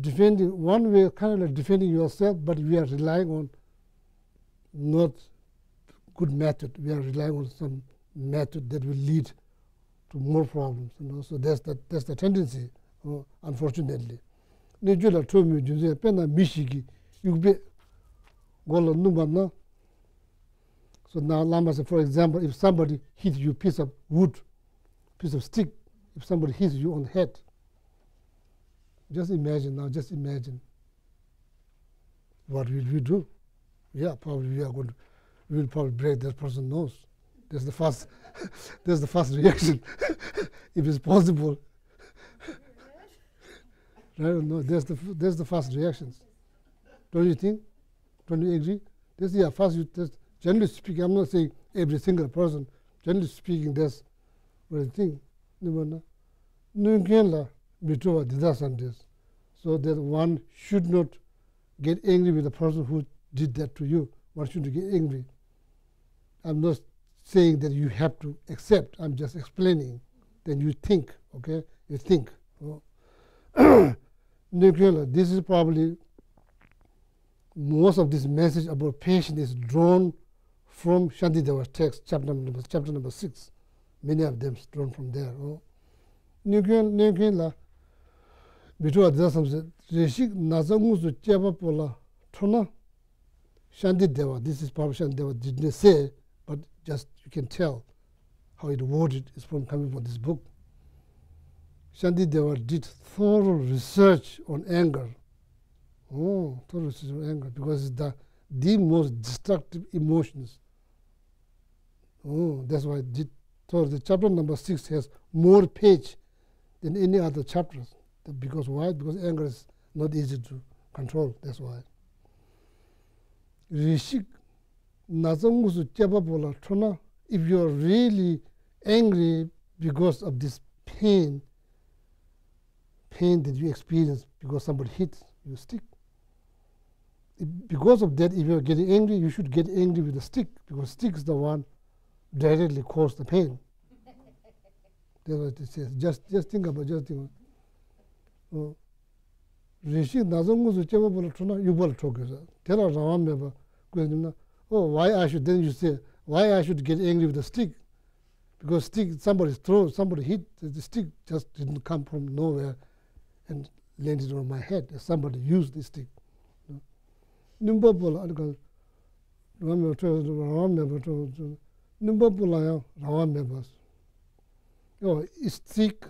defending, one way kind of like defending yourself, but we are relying on not good method. We are relying on some method that will lead to more problems. So that's the tendency, unfortunately. Nejula told me, Jose, pena mishigi, you be gola numana. So now Lama said, for example, if somebody hits you piece of wood, piece of stick, if somebody hits you on the head, just imagine now, just imagine. What will we do? Yeah, probably we will probably break that person's nose. That's the first, that's the first reaction, if it's possible. I don't know. That's the first reactions. Don't you think? Don't you agree? That's first. Generally speaking, I'm not saying every single person. Generally speaking, that's what I think. So that one should not get angry with the person who did that to you. One shouldn't get angry. I'm not saying that you have to accept. I'm just explaining. Then you think, okay? You think. This is probably, most of this message about patience is drawn from Shantideva's text, chapter number 6. Many of them drawn from there. Shantideva, this is probably Shantideva didn't say, but just you can tell how it worded is from coming from this book. Shantideva did thorough research on anger. Thorough research on anger, because it's the most destructive emotions. That's why the chapter number 6 has more page than any other chapters. Because why? Because anger is not easy to control. That's why. If you are really angry because of this pain that you experience because somebody hits your stick. Because of that, if you are getting angry, you should get angry with the stick, because stick is the one directly cause the pain. That's what it says. Just think about it. Why I should, then you say, why I should get angry with the stick? Because stick, somebody hit, the stick just didn't come from nowhere and landed on my head. Somebody used the stick. Stick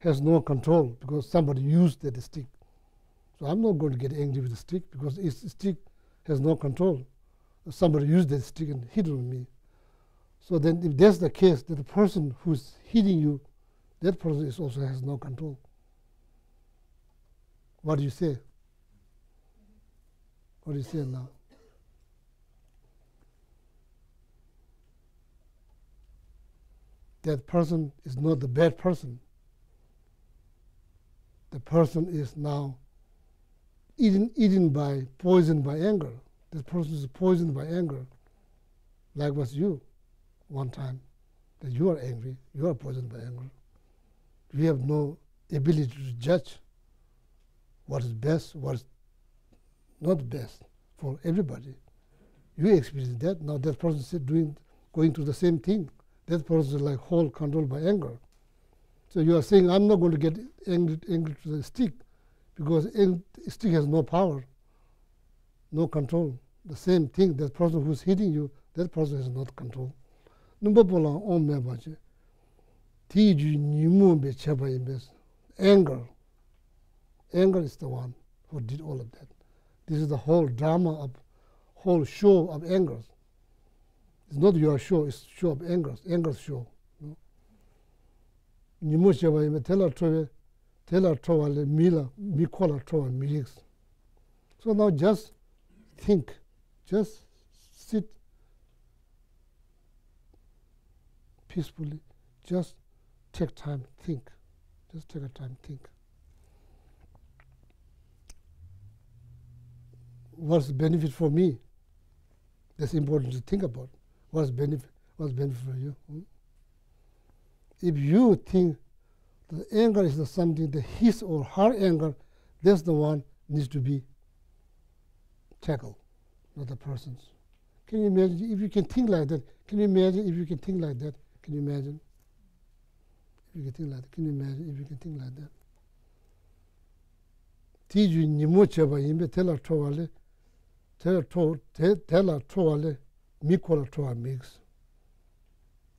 has no control because somebody used that stick. So I'm not going to get angry with the stick because the stick has no control. Somebody used that stick and hit on me. So then if that's the case, that the person who's hitting you, that person also has no control. What do you say? What do you say now? That person is not the bad person. The person is now poisoned by anger. That person is poisoned by anger, like was you one time, that you are angry, you are poisoned by anger. We have no ability to judge what is best, what is not best for everybody. You experience that. Now that person is going through the same thing. That person is like whole controlled by anger. So you are saying, I'm not going to get angry to the stick, because stick has no power, no control. The same thing, that person who's hitting you, that person has not control. Number pola on me bache. Tiju nimu be cheba imbes. Anger. Anger is the one who did all of that. This is the whole drama of, whole show of anger. It's not your show, it's show of anger. Anger's show. Nimu cheba imbe tela trova mila mikola trova milix. So now just think, just sit peacefully, just take time, think. Just take a time, think. What's the benefit for me? That's important to think about. What's benefit for you? If you think the anger is not something, that his or her anger, that's the one needs to be tackled, not the person's. Can you imagine if you can think like that? Can you imagine if you can think like that? Can you imagine? If you can think like that. Can you imagine if you can think like that? Tiju nimo cheba yimbe tela trovale mikola trova mix.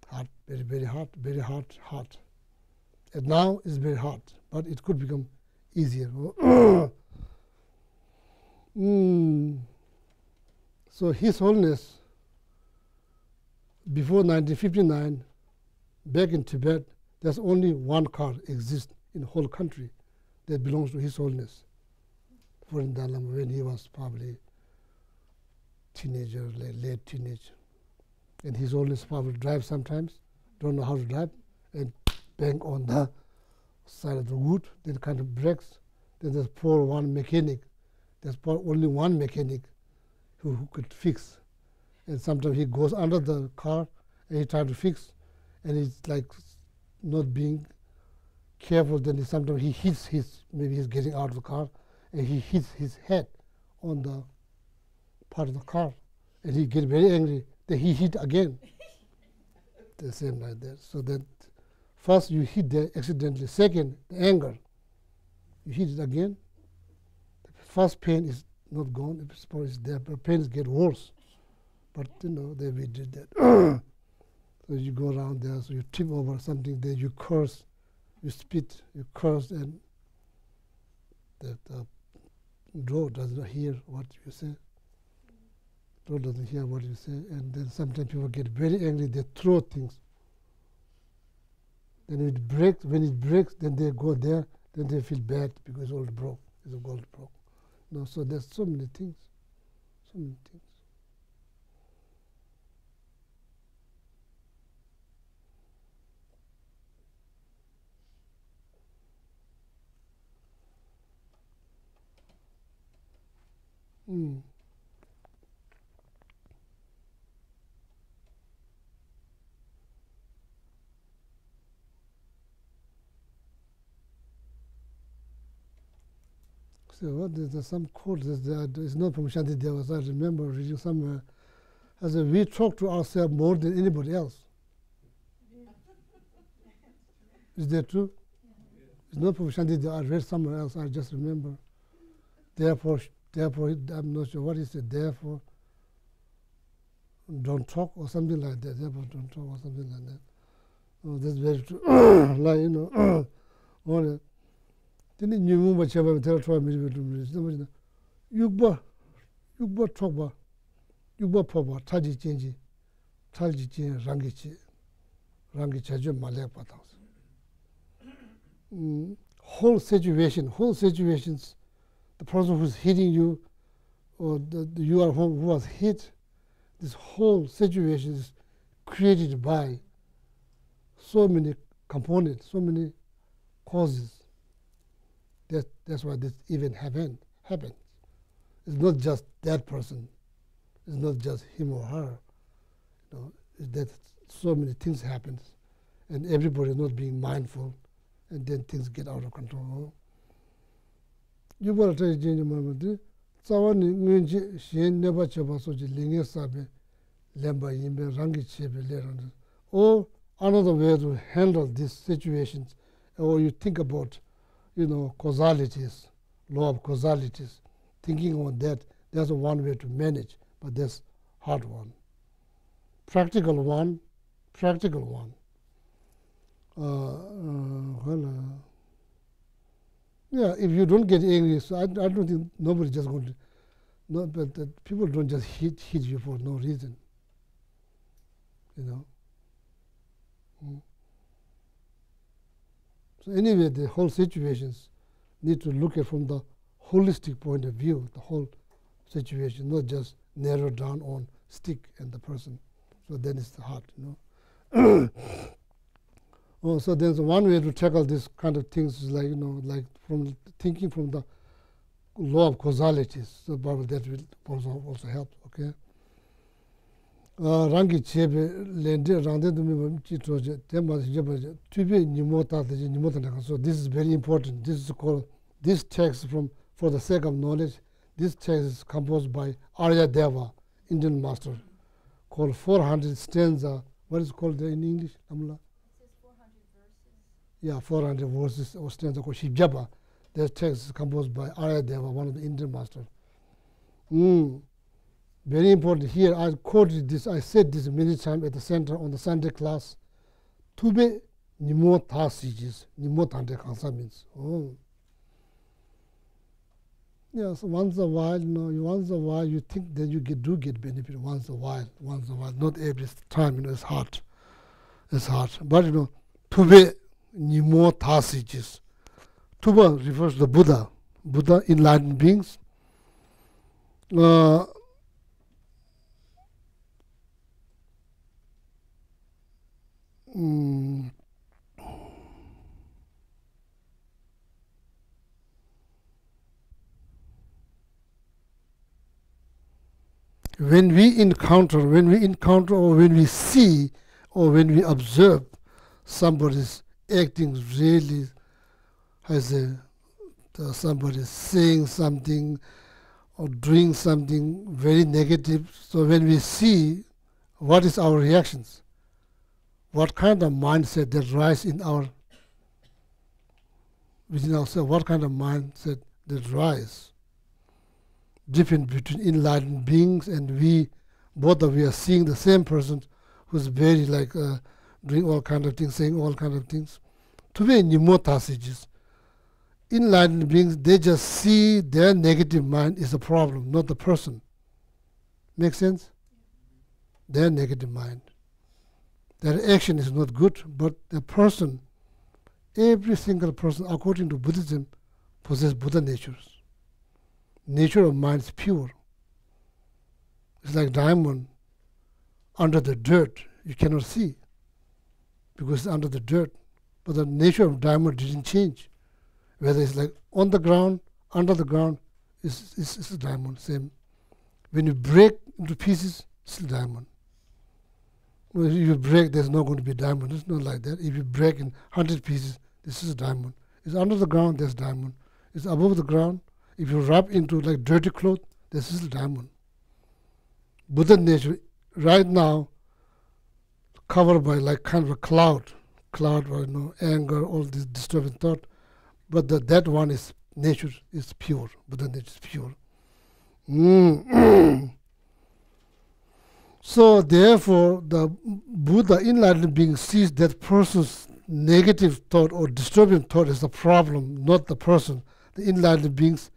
Hard, very, very hard, very hard. And now it's very hard, but it could become easier. So His Holiness, before 1959, back in Tibet, there's only one car exists in the whole country that belongs to His Holiness. For in Dalai Lama, when he was probably teenager, late teenage. And His Holiness probably drive sometimes, don't know how to drive, and bang on the side of the wood, then kind of breaks. Then there's poor one mechanic. There's only one mechanic who could fix. And sometimes he goes under the car and he tries to fix, and he's like not being careful. Then sometimes he hits maybe he's getting out of the car, and he hits his head on the part of the car, and he gets very angry. Then he hit again. The same like that. So that first you hit there accidentally. Second, the anger. You hit it again. The first pain is not gone. The is there, but pains get worse. But then we did that. So you go around there, so you trip over something, then you curse, you spit, you curse, and the draw does not hear what you say. Draw doesn't hear what you say, and then sometimes people get very angry, they throw things. Then it breaks. When it breaks, then they go there, then they feel bad because it's all broke. It's all broke. No, so there's so many things. So many things. So what there's some quote that is not from Shantideva. I remember reading somewhere. As we talk to ourselves more than anybody else. Is that true? It's not from Shantideva. I read somewhere else. I just remember. Therefore, I'm not sure what is it. Therefore, don't talk or something like that. Therefore, don't talk or something like that. Oh, that's very true. Like all. Then you move much about tell try me to Yugba Toba, Yugba Poba, Taji Changi, Rangi Chajo Malay Patas. Whole situations, the person who's hitting you, or you are who was hit, this whole situation is created by so many components, so many causes. That's why this event happens. It's not just that person. It's not just him or her. It's that so many things happen, and everybody is not being mindful, and then things get out of control. You want to change your mind. Tsawani ngunji shen neba cheba soji linge sabe lemba yimbe rangi chebe leranda. Or another way to handle these situations, or you think about, causalities, law of causalities, thinking on that, that's one way to manage, but that's hard one. Practical one. Yeah, if you don't get angry, so I don't think nobody's just going to, no, but people don't just hit you for no reason, So anyway, the whole situations need to look at from the holistic point of view, the whole situation, not just narrow down on stick and the person. So then it's hard, So there's one way to tackle this kind of things is like from thinking from the law of causalities. So probably that will also help, okay? Rangi chebe lende rande dumi chitroje tema jeba tube nimota nimota. So this is very important. This text for the sake of knowledge. This text is composed by Arya Deva, Indian master, called 400 stanza. What is it called in English, Amla? 400 verses or stanza called Shibjaba. That text is composed by Arya Deva, one of the Indian masters. Very important here. I quoted this. I said this many times at the center on the Sunday class. Tube nimo tasijis, nimo tante kansa means. Yes, once a while, you think that you do get benefit once a while, not every time. It's hard. But tube nimo tasijis. Tuba refers to the Buddha, enlightened beings. When we encounter or when we see or when we observe somebody's acting really somebody saying something or doing something very negative, so when we see, what is our reactions? What kind of mindset that rise within ourselves? What kind of mindset that rise? Different between enlightened beings and we, both of we are seeing the same person who's very doing all kind of things, saying all kind of things. To be nimo passages, enlightened beings, they just see their negative mind is a problem, not the person. Make sense? Their negative mind. Their action is not good, but the person, every single person, according to Buddhism, possesses Buddha natures. Nature of mind is pure. It's like diamond under the dirt. You cannot see because it's under the dirt. But the nature of diamond didn't change. Whether it's like on the ground, under the ground, it's a diamond, same. When you break into pieces, it's still diamond. Well, if you break, there's not going to be diamond. It's not like that. If you break in 100 pieces, this is a diamond. It's under the ground, there's diamond. It's above the ground. If you rub into like dirty cloth, this is a diamond. Buddha nature, right now, covered by like kind of a cloud or anger, all this disturbing thought. But that one is nature is pure. Buddha nature is pure. So therefore, the Buddha enlightened being sees that person's negative thought or disturbing thought is the problem, not the person. The enlightened beings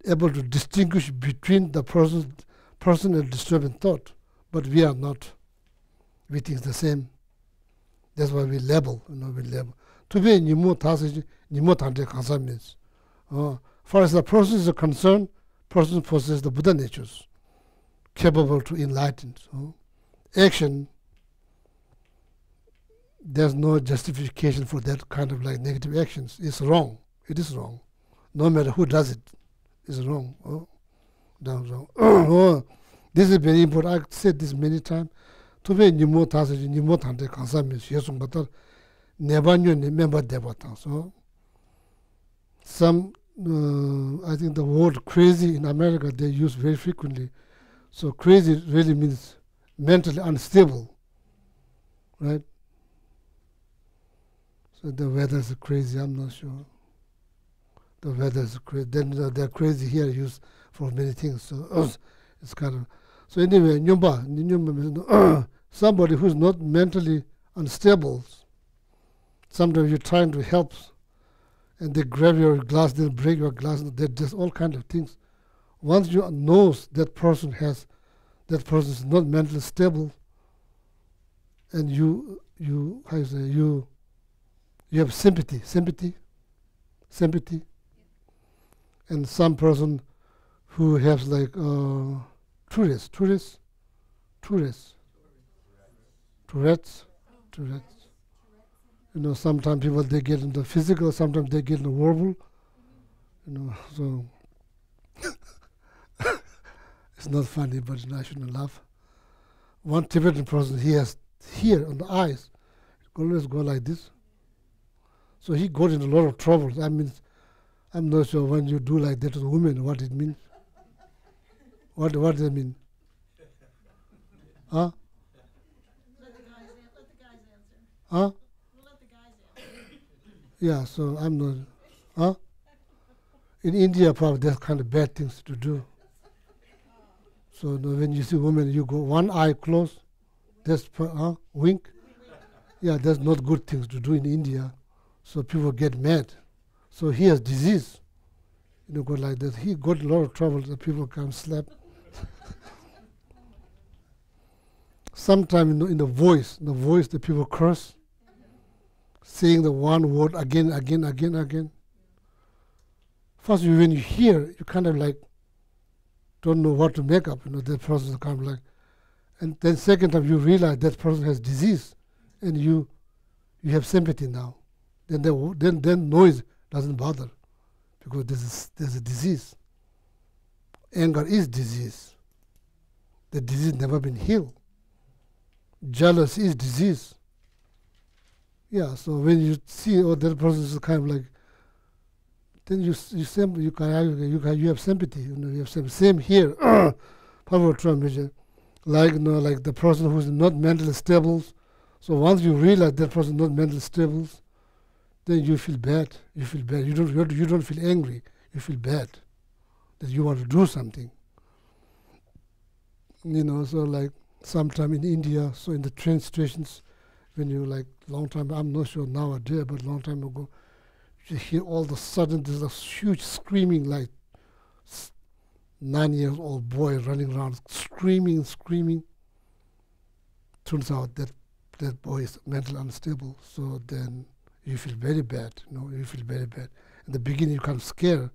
able to distinguish between the person and disturbing thought, but we are not. We think the same. That's why we label. We label. To be nimo tasiji, nimo tante kansa means. Far as the person is concerned, person possesses the Buddha natures, capable to enlighten. So, action, there's no justification for that kind of like negative actions. It's wrong. It is wrong. No matter who does it, it's wrong. Wrong. This is very important. I've said this many times. To be nimo tasiji, nimo tante kansa means yesung batar nebanyo ne member debata. So some I think the word crazy in America they use very frequently. So crazy really means mentally unstable, right? So the weather is crazy. I'm not sure. The weather is crazy. Then they're crazy here used for many things. So it's kind of. So anyway, nyumba means somebody who's not mentally unstable. Sometimes you're trying to help, and they grab your glass, they break your glass. They just all kind of things. Once you know that person is not mentally stable, and you how you say you have sympathy, and some person who has like Tourette's. You know, sometimes people they get into physical, sometimes they get into verbal. You know, so it's not funny, but I shouldn't laugh. One Tibetan person, he has here on the eyes, always go like this. So he got in a lot of trouble. I mean, I'm not sure when you do like that to the women, what it means. What does it mean? Huh? Let the guys answer. Huh? We'll let the guys answer. Yeah, so I'm not. Huh? In India, probably there's kind of bad things to do. So when you see women, you go one eye closed, that's wink. Yeah, there's not good things to do in India. So people get mad. So he has disease. You know, go like that. He got a lot of trouble. The people come slap. Sometimes in the voice, the people curse, saying the one word again. First, when you hear, you kind of like don't know what to make up. You know, that person kind of like, and then second time you realize that person has disease, and you have sympathy now. Then noise doesn't bother, because there's a disease. Anger is disease. The disease never been healed. Jealousy is disease. Yeah, so when you see that person is kind of like, then you have sympathy. You know, you have sympathy. Same here. Power transmission, like like the person who's not mentally stable. So once you realize that person is not mentally stable, then you feel bad. You don't feel angry. You feel bad that you want to do something. You know, so like sometime in India, so in the train stations, when you like long time, I'm not sure nowadays, but long time ago, you hear all of a sudden there's a huge screaming, like 9-year-old boy running around screaming. Turns out that boy is mentally unstable. So then you feel very bad. You feel very bad. In the beginning, you kind of scared,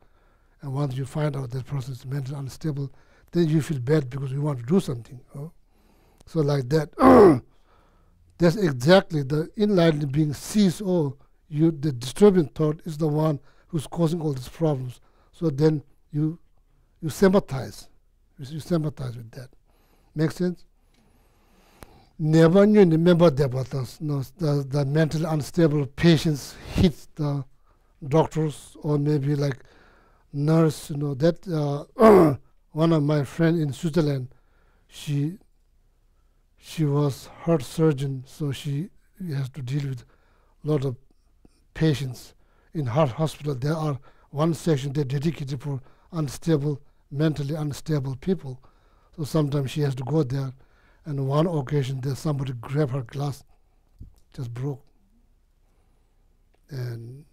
and once you find out that person is mentally unstable, then you feel bad because you want to do something. So like that, that's exactly the enlightened being sees all. The disturbing thought is the one who's causing all these problems. So then you sympathize. You sympathize with that. Make sense? Never knew remember the mentally unstable patients hit the doctors or maybe like nurse. That one of my friends in Switzerland, she was heart surgeon, so she has to deal with a lot of patients in heart hospital. There are one section they dedicated for mentally unstable people. So sometimes she has to go there, and on one occasion there's somebody grabbed her glass, just broke. And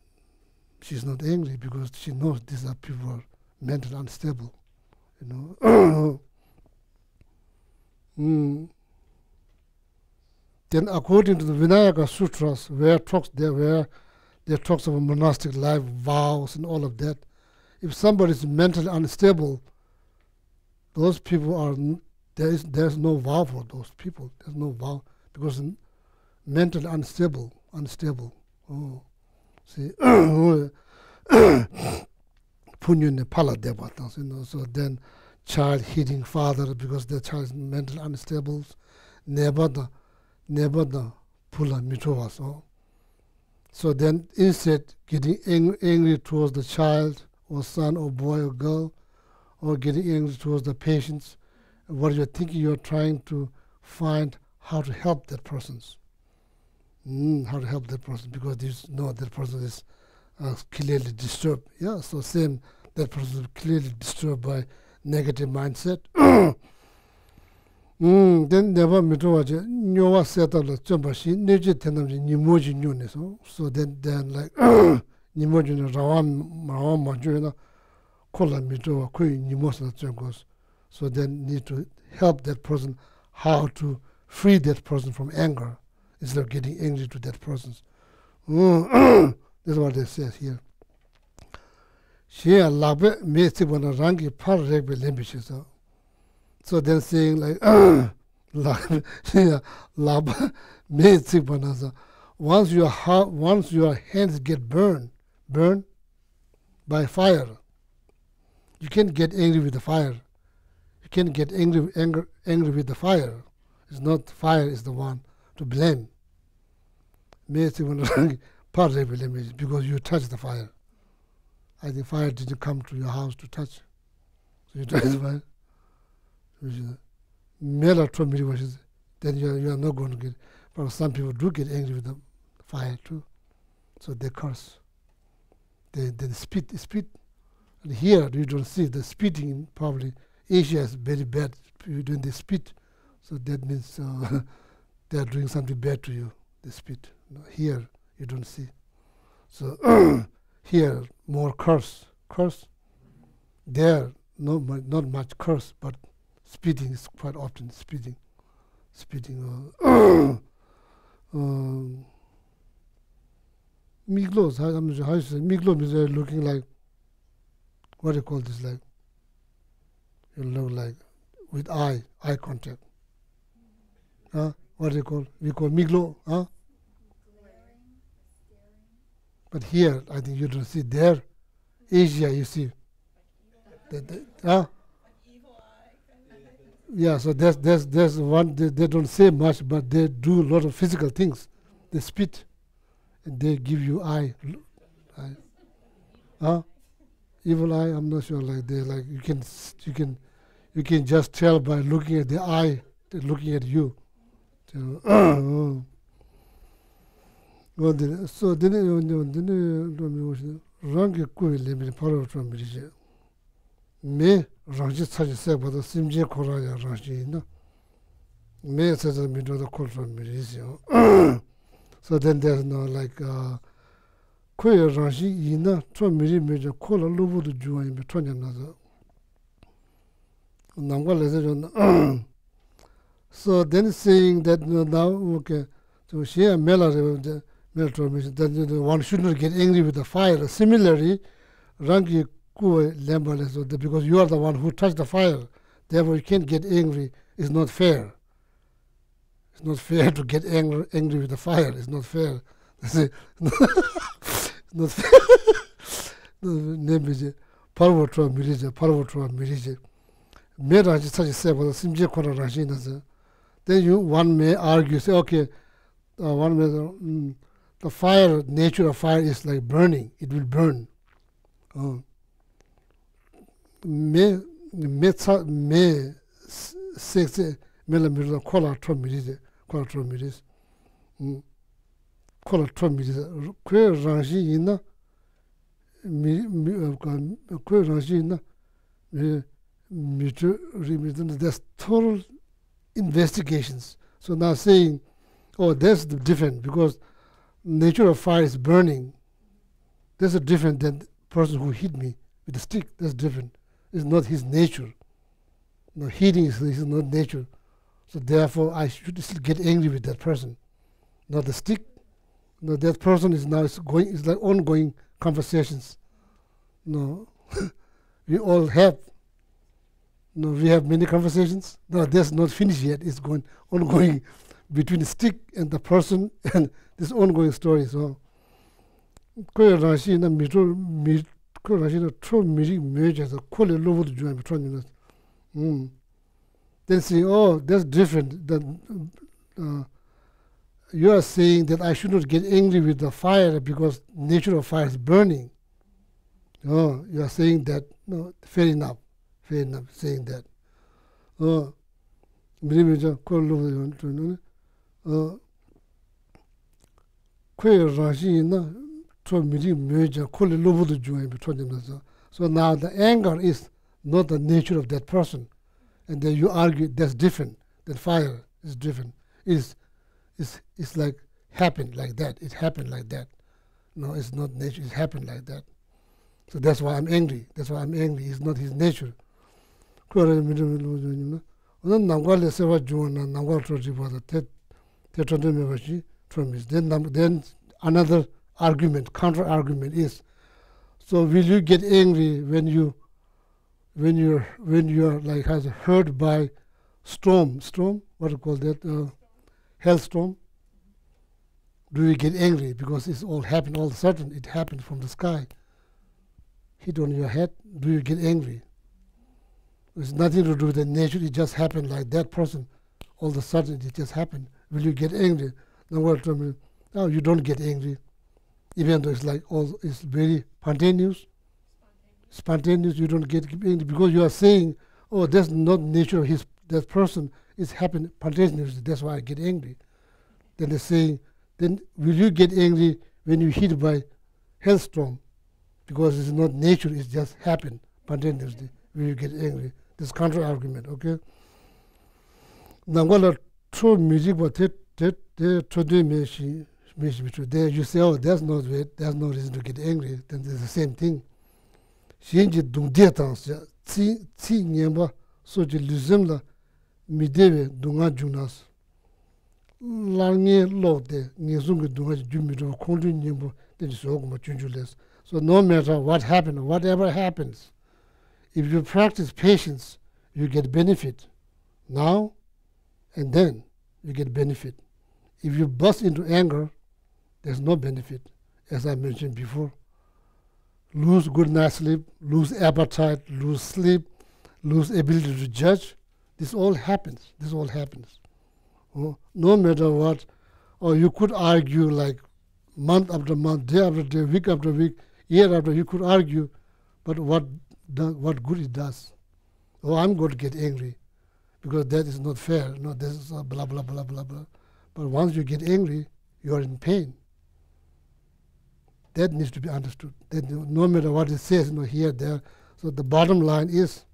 she's not angry because she knows these are people who are mentally unstable, Then according to the Vinayaka Sutras, where there talks about monastic life, vows, and all of that, if somebody is mentally unstable, those people are there's no vow for those people. There's no vow because mentally unstable. Oh, see, punya pala devatas. So then, child hitting father because the child is mentally unstable. Never the pula mitova. So then instead getting angry towards the child or son or boy or girl, or getting angry towards the patients. What you're thinking, you're trying to find how to help that person. How to help that person, because you know that person is clearly disturbed. Yeah, so same, that person is clearly disturbed by negative mindset. Then never mitowaje nyowa setala chambashi neje tenamji nimoji nyone so then like nimoji rawan majuna kola mitowa koi nimosna changos, so then need to help that person how to free that person from anger instead of getting angry to that person. That's what it says here. Shia labe me sibana rangi par regbe lembishiso. So then saying like, once your hands get burned by fire, you can't get angry with the fire. You can't get angry with the fire. It's not fire is the one to blame. Because you touched the fire. I think fire didn't come to your house to touch. So you touched the fire. Then you are not going to get, but some people do get angry with the fire too, so they curse, they spit, and here you don't see the spitting. Probably Asia is very bad doing the spit, so that means they are doing something bad to you. They spit. Here you don't see, so here more curse. There not much curse, but spitting is quite often spitting. Miglos, I'm not sure how you say. Miglos is looking like, what do you call this, like, you look like, with eye contact. What do you call? We call miglo, But here, I think you don't see there. Asia, you see. Yeah, so there's one, they don't say much, but they do a lot of physical things. They spit, and they give you eye. Evil eye, I'm not sure, like they like you can just tell by looking at the eye, they're looking at you. So then rangi kui lemini paro from me rangi saji sekbada simje koraya rangi na me says me do the call from Malaysia. So then there's no like kui rangi ina to miri meja kola lubu du juwa me tonya na nangwa. So then saying that now okay, so she mela that one should not get angry with the fire. Similarly, rangi kuwe lembale, so because you are the one who touched the fire, therefore you can't get angry. It's not fair. It's not fair to get angry with the fire. It's not fair. It's not fair. Parvotwa mirije. Me rangi saji seba simje kona rangi nasa. Then one may argue, say, okay, one may, the fire, nature of fire is like burning. It will burn. Me sexe me la mirza kola tromirise kwe rangi ina kwe rangi ina there's total investigations. So now saying, oh, that's different because nature of fire is burning. That's a different than the person who hit me with a stick. That's different. It's not his nature. No, hitting is not nature. So therefore, I should still get angry with that person, not the stick. No, that person is now going. It's like ongoing conversations. No, we all have. No, we have many conversations. No, that's not finished yet. It's ongoing between the stick and the person, and this ongoing story. So, then say, oh, that's different. You are saying that I should not get angry with the fire because nature of fire is burning. Oh, you are saying that. No, fair enough saying that. Oh, Mirimeja Kolo to Queer Rajina to Mirimeja Kolo Lobo join between them. So now the anger is not the nature of that person. And then you argue that's different. That fire is different. It's like happened like that. It happened like that. No, it's not nature. It happened like that. So that's why I'm angry. That's why I'm angry. It's not his nature. Then another argument, counter argument is, so will you get angry when you're like has hurt by storm, what do you call that, hailstorm? Do you get angry because it's all happened all of a sudden? It happened from the sky, hit on your head. Do you get angry? It's nothing to do with the nature. It just happened like that person. All of a sudden it just happened. Will you get angry? No one told me, no, you don't get angry, even though it's like it's very spontaneous. You don't get angry because you are saying, oh, that's not nature of that person. It's happened spontaneously. That's why I get angry. Then they're saying, then will you get angry when you hit by hailstorm? Because it's not nature. It just happened spontaneously. Will you get angry? This counter argument, okay? Now, true music, but there you say, oh, there's no reason to get angry. Then it's the same thing. Shinji dungde tansi, ci nyemba soji luzimla midewe dunga junas. Lange lode, nyezunga dunga jumido kondu nyembo, then it's oguma junjules. So no matter what happens, whatever happens, if you practice patience, you get benefit. Now and then you get benefit. If you burst into anger, there's no benefit, as I mentioned before. Lose good night's sleep, lose appetite, lose sleep, lose ability to judge. This all happens. Oh, no matter what, or you could argue like month after month, day after day, week after week, year after, you could argue, but what good it does? Oh, I'm going to get angry because that is not fair. No, this is blah, blah, blah, blah, blah. But once you get angry, you are in pain. That needs to be understood. That no matter what it says, here, there. So the bottom line is,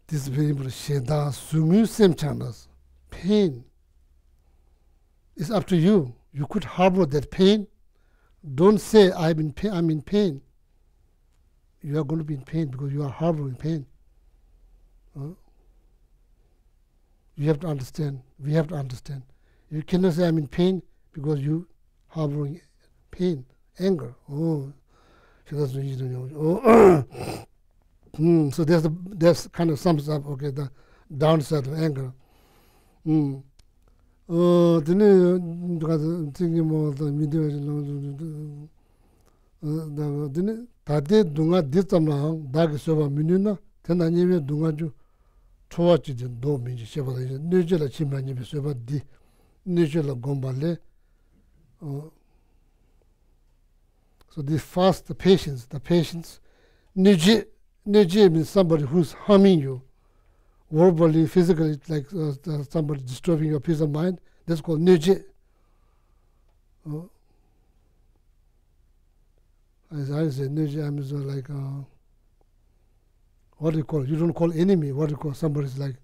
this is very important. Pain. It's up to you. You could harbor that pain. Don't say, I'm in pain. You are going to be in pain because you are harboring pain. You have to understand. We have to understand. You cannot say I'm in pain because you harboring pain, anger. Oh, so that's kind of sums up, okay, the downside of anger. Tade dunga ditamla dagi soba minuna tena nyewe dunga ju chowachi din do minji sheba da nije la chimba nyewe soba di nije la gomba le. So this fast, the patience, nije means somebody who's harming you, verbally, physically, like somebody disturbing your peace of mind. That's called nije. As I say, nije is like, what do you call it? You don't call enemy. What do you call somebody's like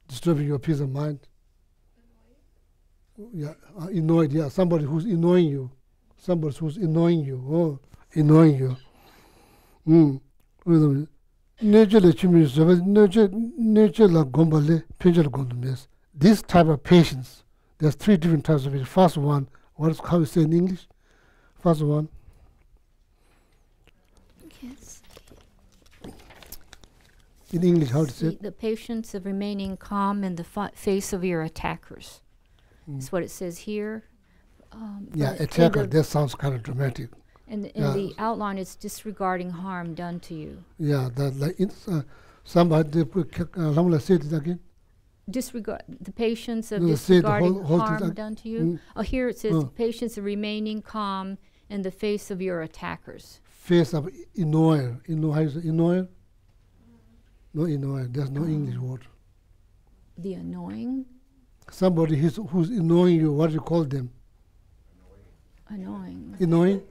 disturbing your peace of mind? Yeah, annoyed. Yeah, somebody who's annoying you. Somebody who's annoying you. Oh, annoying you. This type of patience, there's three different types of it. First one, how you say in English? First one. Yes. In English, how to say it? The patience of remaining calm in the face of your attackers. That's what it says here. Yeah, attacker, that sounds kind of dramatic. And in the outline, it's disregarding harm done to you. Yeah, that like somebody put, say it again. Disregard the patience of No, disregarding hold harm done to you. Oh, here it says patience of remaining calm in the face of your attackers. Face of annoyer. How you say annoyer? No annoyer. There's no English word. The annoying? Somebody who's annoying you, what do you call them? Annoying. Annoying?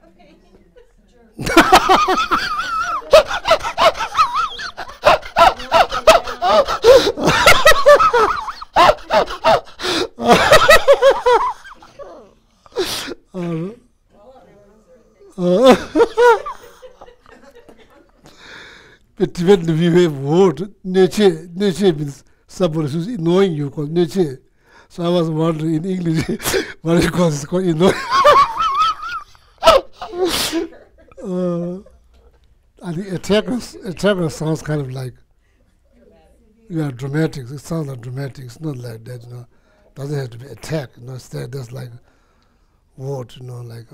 The Tibetan we have word nature. Nature means somebody who's annoying you called nature. So I was wondering in English what it calls. It's called annoying. And the attacker sounds kind of like dramatic. It sounds like dramatic. It's not like that, Doesn't have to be attack. Instead, there's like word, like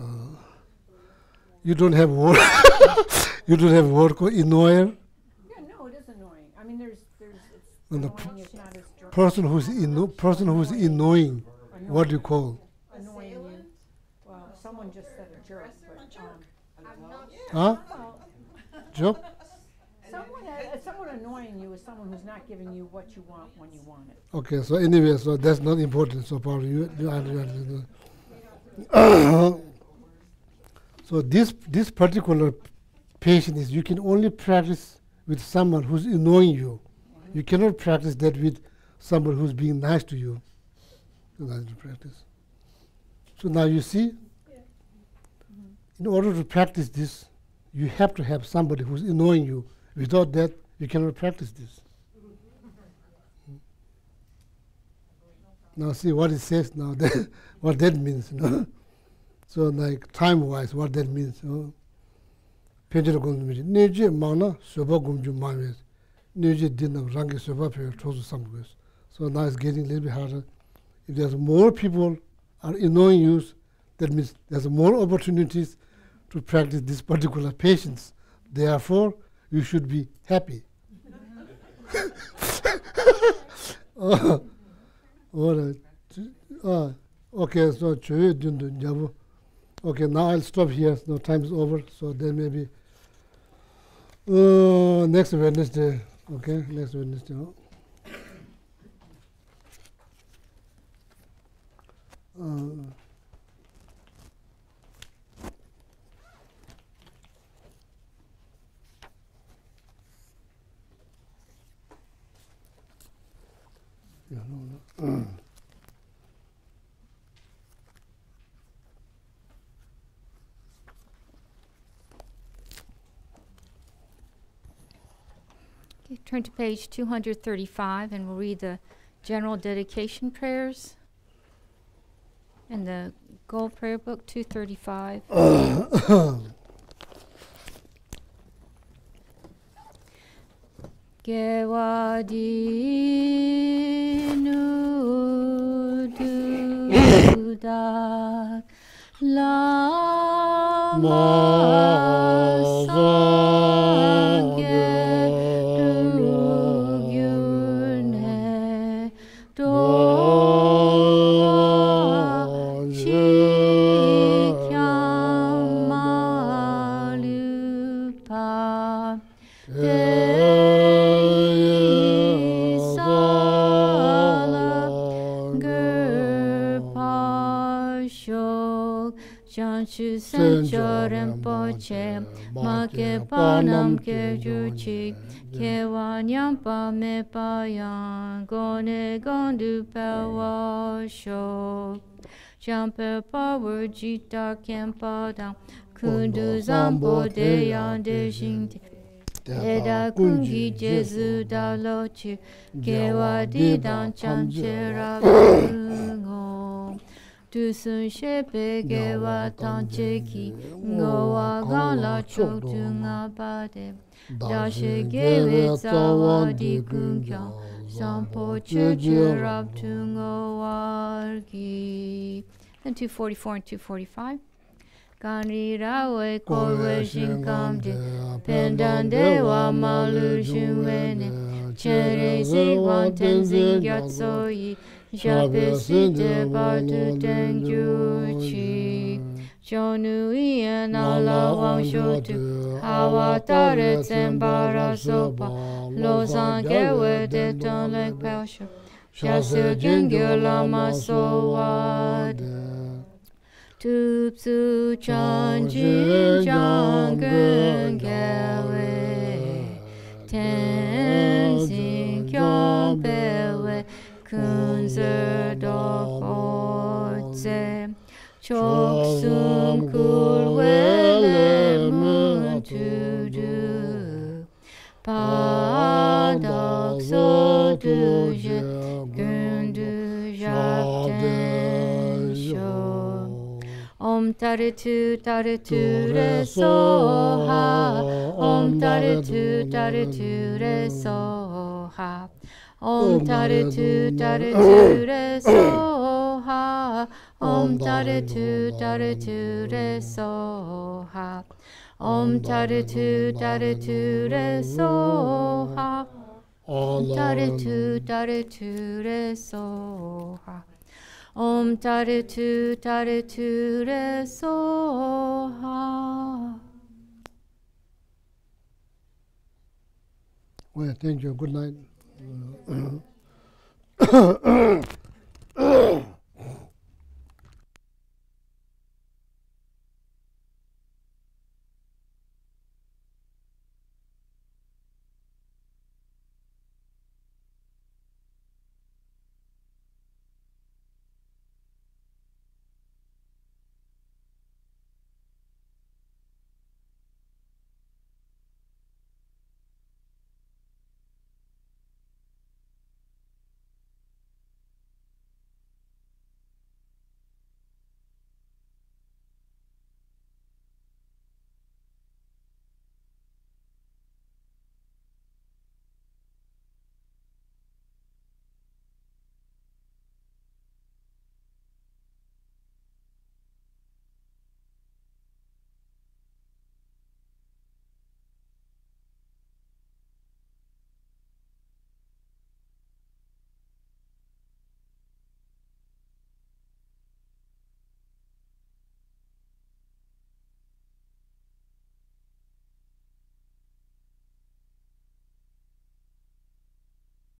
you don't have word. You don't have word called annoyer. Yeah, no, it is annoying. I mean, there's And the annoying is not as person who's annoying. What do you call? annoying you. Well, someone just said a jerk, but Huh? Joke? someone annoying you is someone who's not giving you what you want when you want it. Okay, so anyway, so that's not important. So probably so this particular patient is you can only practice with someone who's annoying you. You cannot practice that with someone who's being nice to you. That's the practice. So now you see, in order to practice this, you have to have somebody who's annoying you. Without that, you cannot practice this. Now see what it says now, what that means. So like time-wise, what that means. Neje mana soba gumju mames. Neje dinna rangi soba pe tozu samgos. So now it's getting a little bit harder. If there's more people are annoying you, that means there's more opportunities to practice this particular patience. Therefore, you should be happy. All right. Okay, so okay, now I'll stop here. No, time is over. So then maybe next Wednesday. Okay, next Wednesday. Yeah, no. Okay, turn to page 235 and we'll read the general dedication prayers in the Gold Prayer Book 235. Gewadinu duda lama sange do chikyamalupa Chanchu Sanchoram Poche, Make Panam Kejuchi, Kewanyam Pame Payan, Gone Gondu Pawasho, Jamper Power Jita Kempadam, Kundu Zambo Deyan Dejinti. Eda kungi Jesu da lochi, Kewa di dan chanchera bungo. Dusun shepe gewa tancheki, Ngowa gala choktunga bade. Dashe gewe zawa di kunkya, Sampo cheche rab tungo wargi. Then 244 and 245. Kanri rawe korwe shinkamde, pendande wa malu shunwene, chere zigwan tenzing yatsoyi, shape sinte batu tengyuchi, Jonu Ian Allah Wang Shotu, Hawa Tare Tsembara Sopa, Lozan Gewe de Ton Lek Pasha, Shase Jingyo Lama Sowade, Tupsu Chan Jin Jangen Gewe, Tenzin Kyon Bewe, Kunzer Dok Otse, Chok Sum Kul Wele Mun Tu Du, Padak So Du Je, Gun Du Jak Ten Sho. Om Tare Tu Re So Ha, Om Tare Tu Re So Ha, Om Tare Tu Re So Ha, Om Tare Tu Re So Ha, Om Tare Tu Re So Ha, Om Tare Tu Re So Ha, Om Tare Tu Re So Ha. Well, thank you. Good night.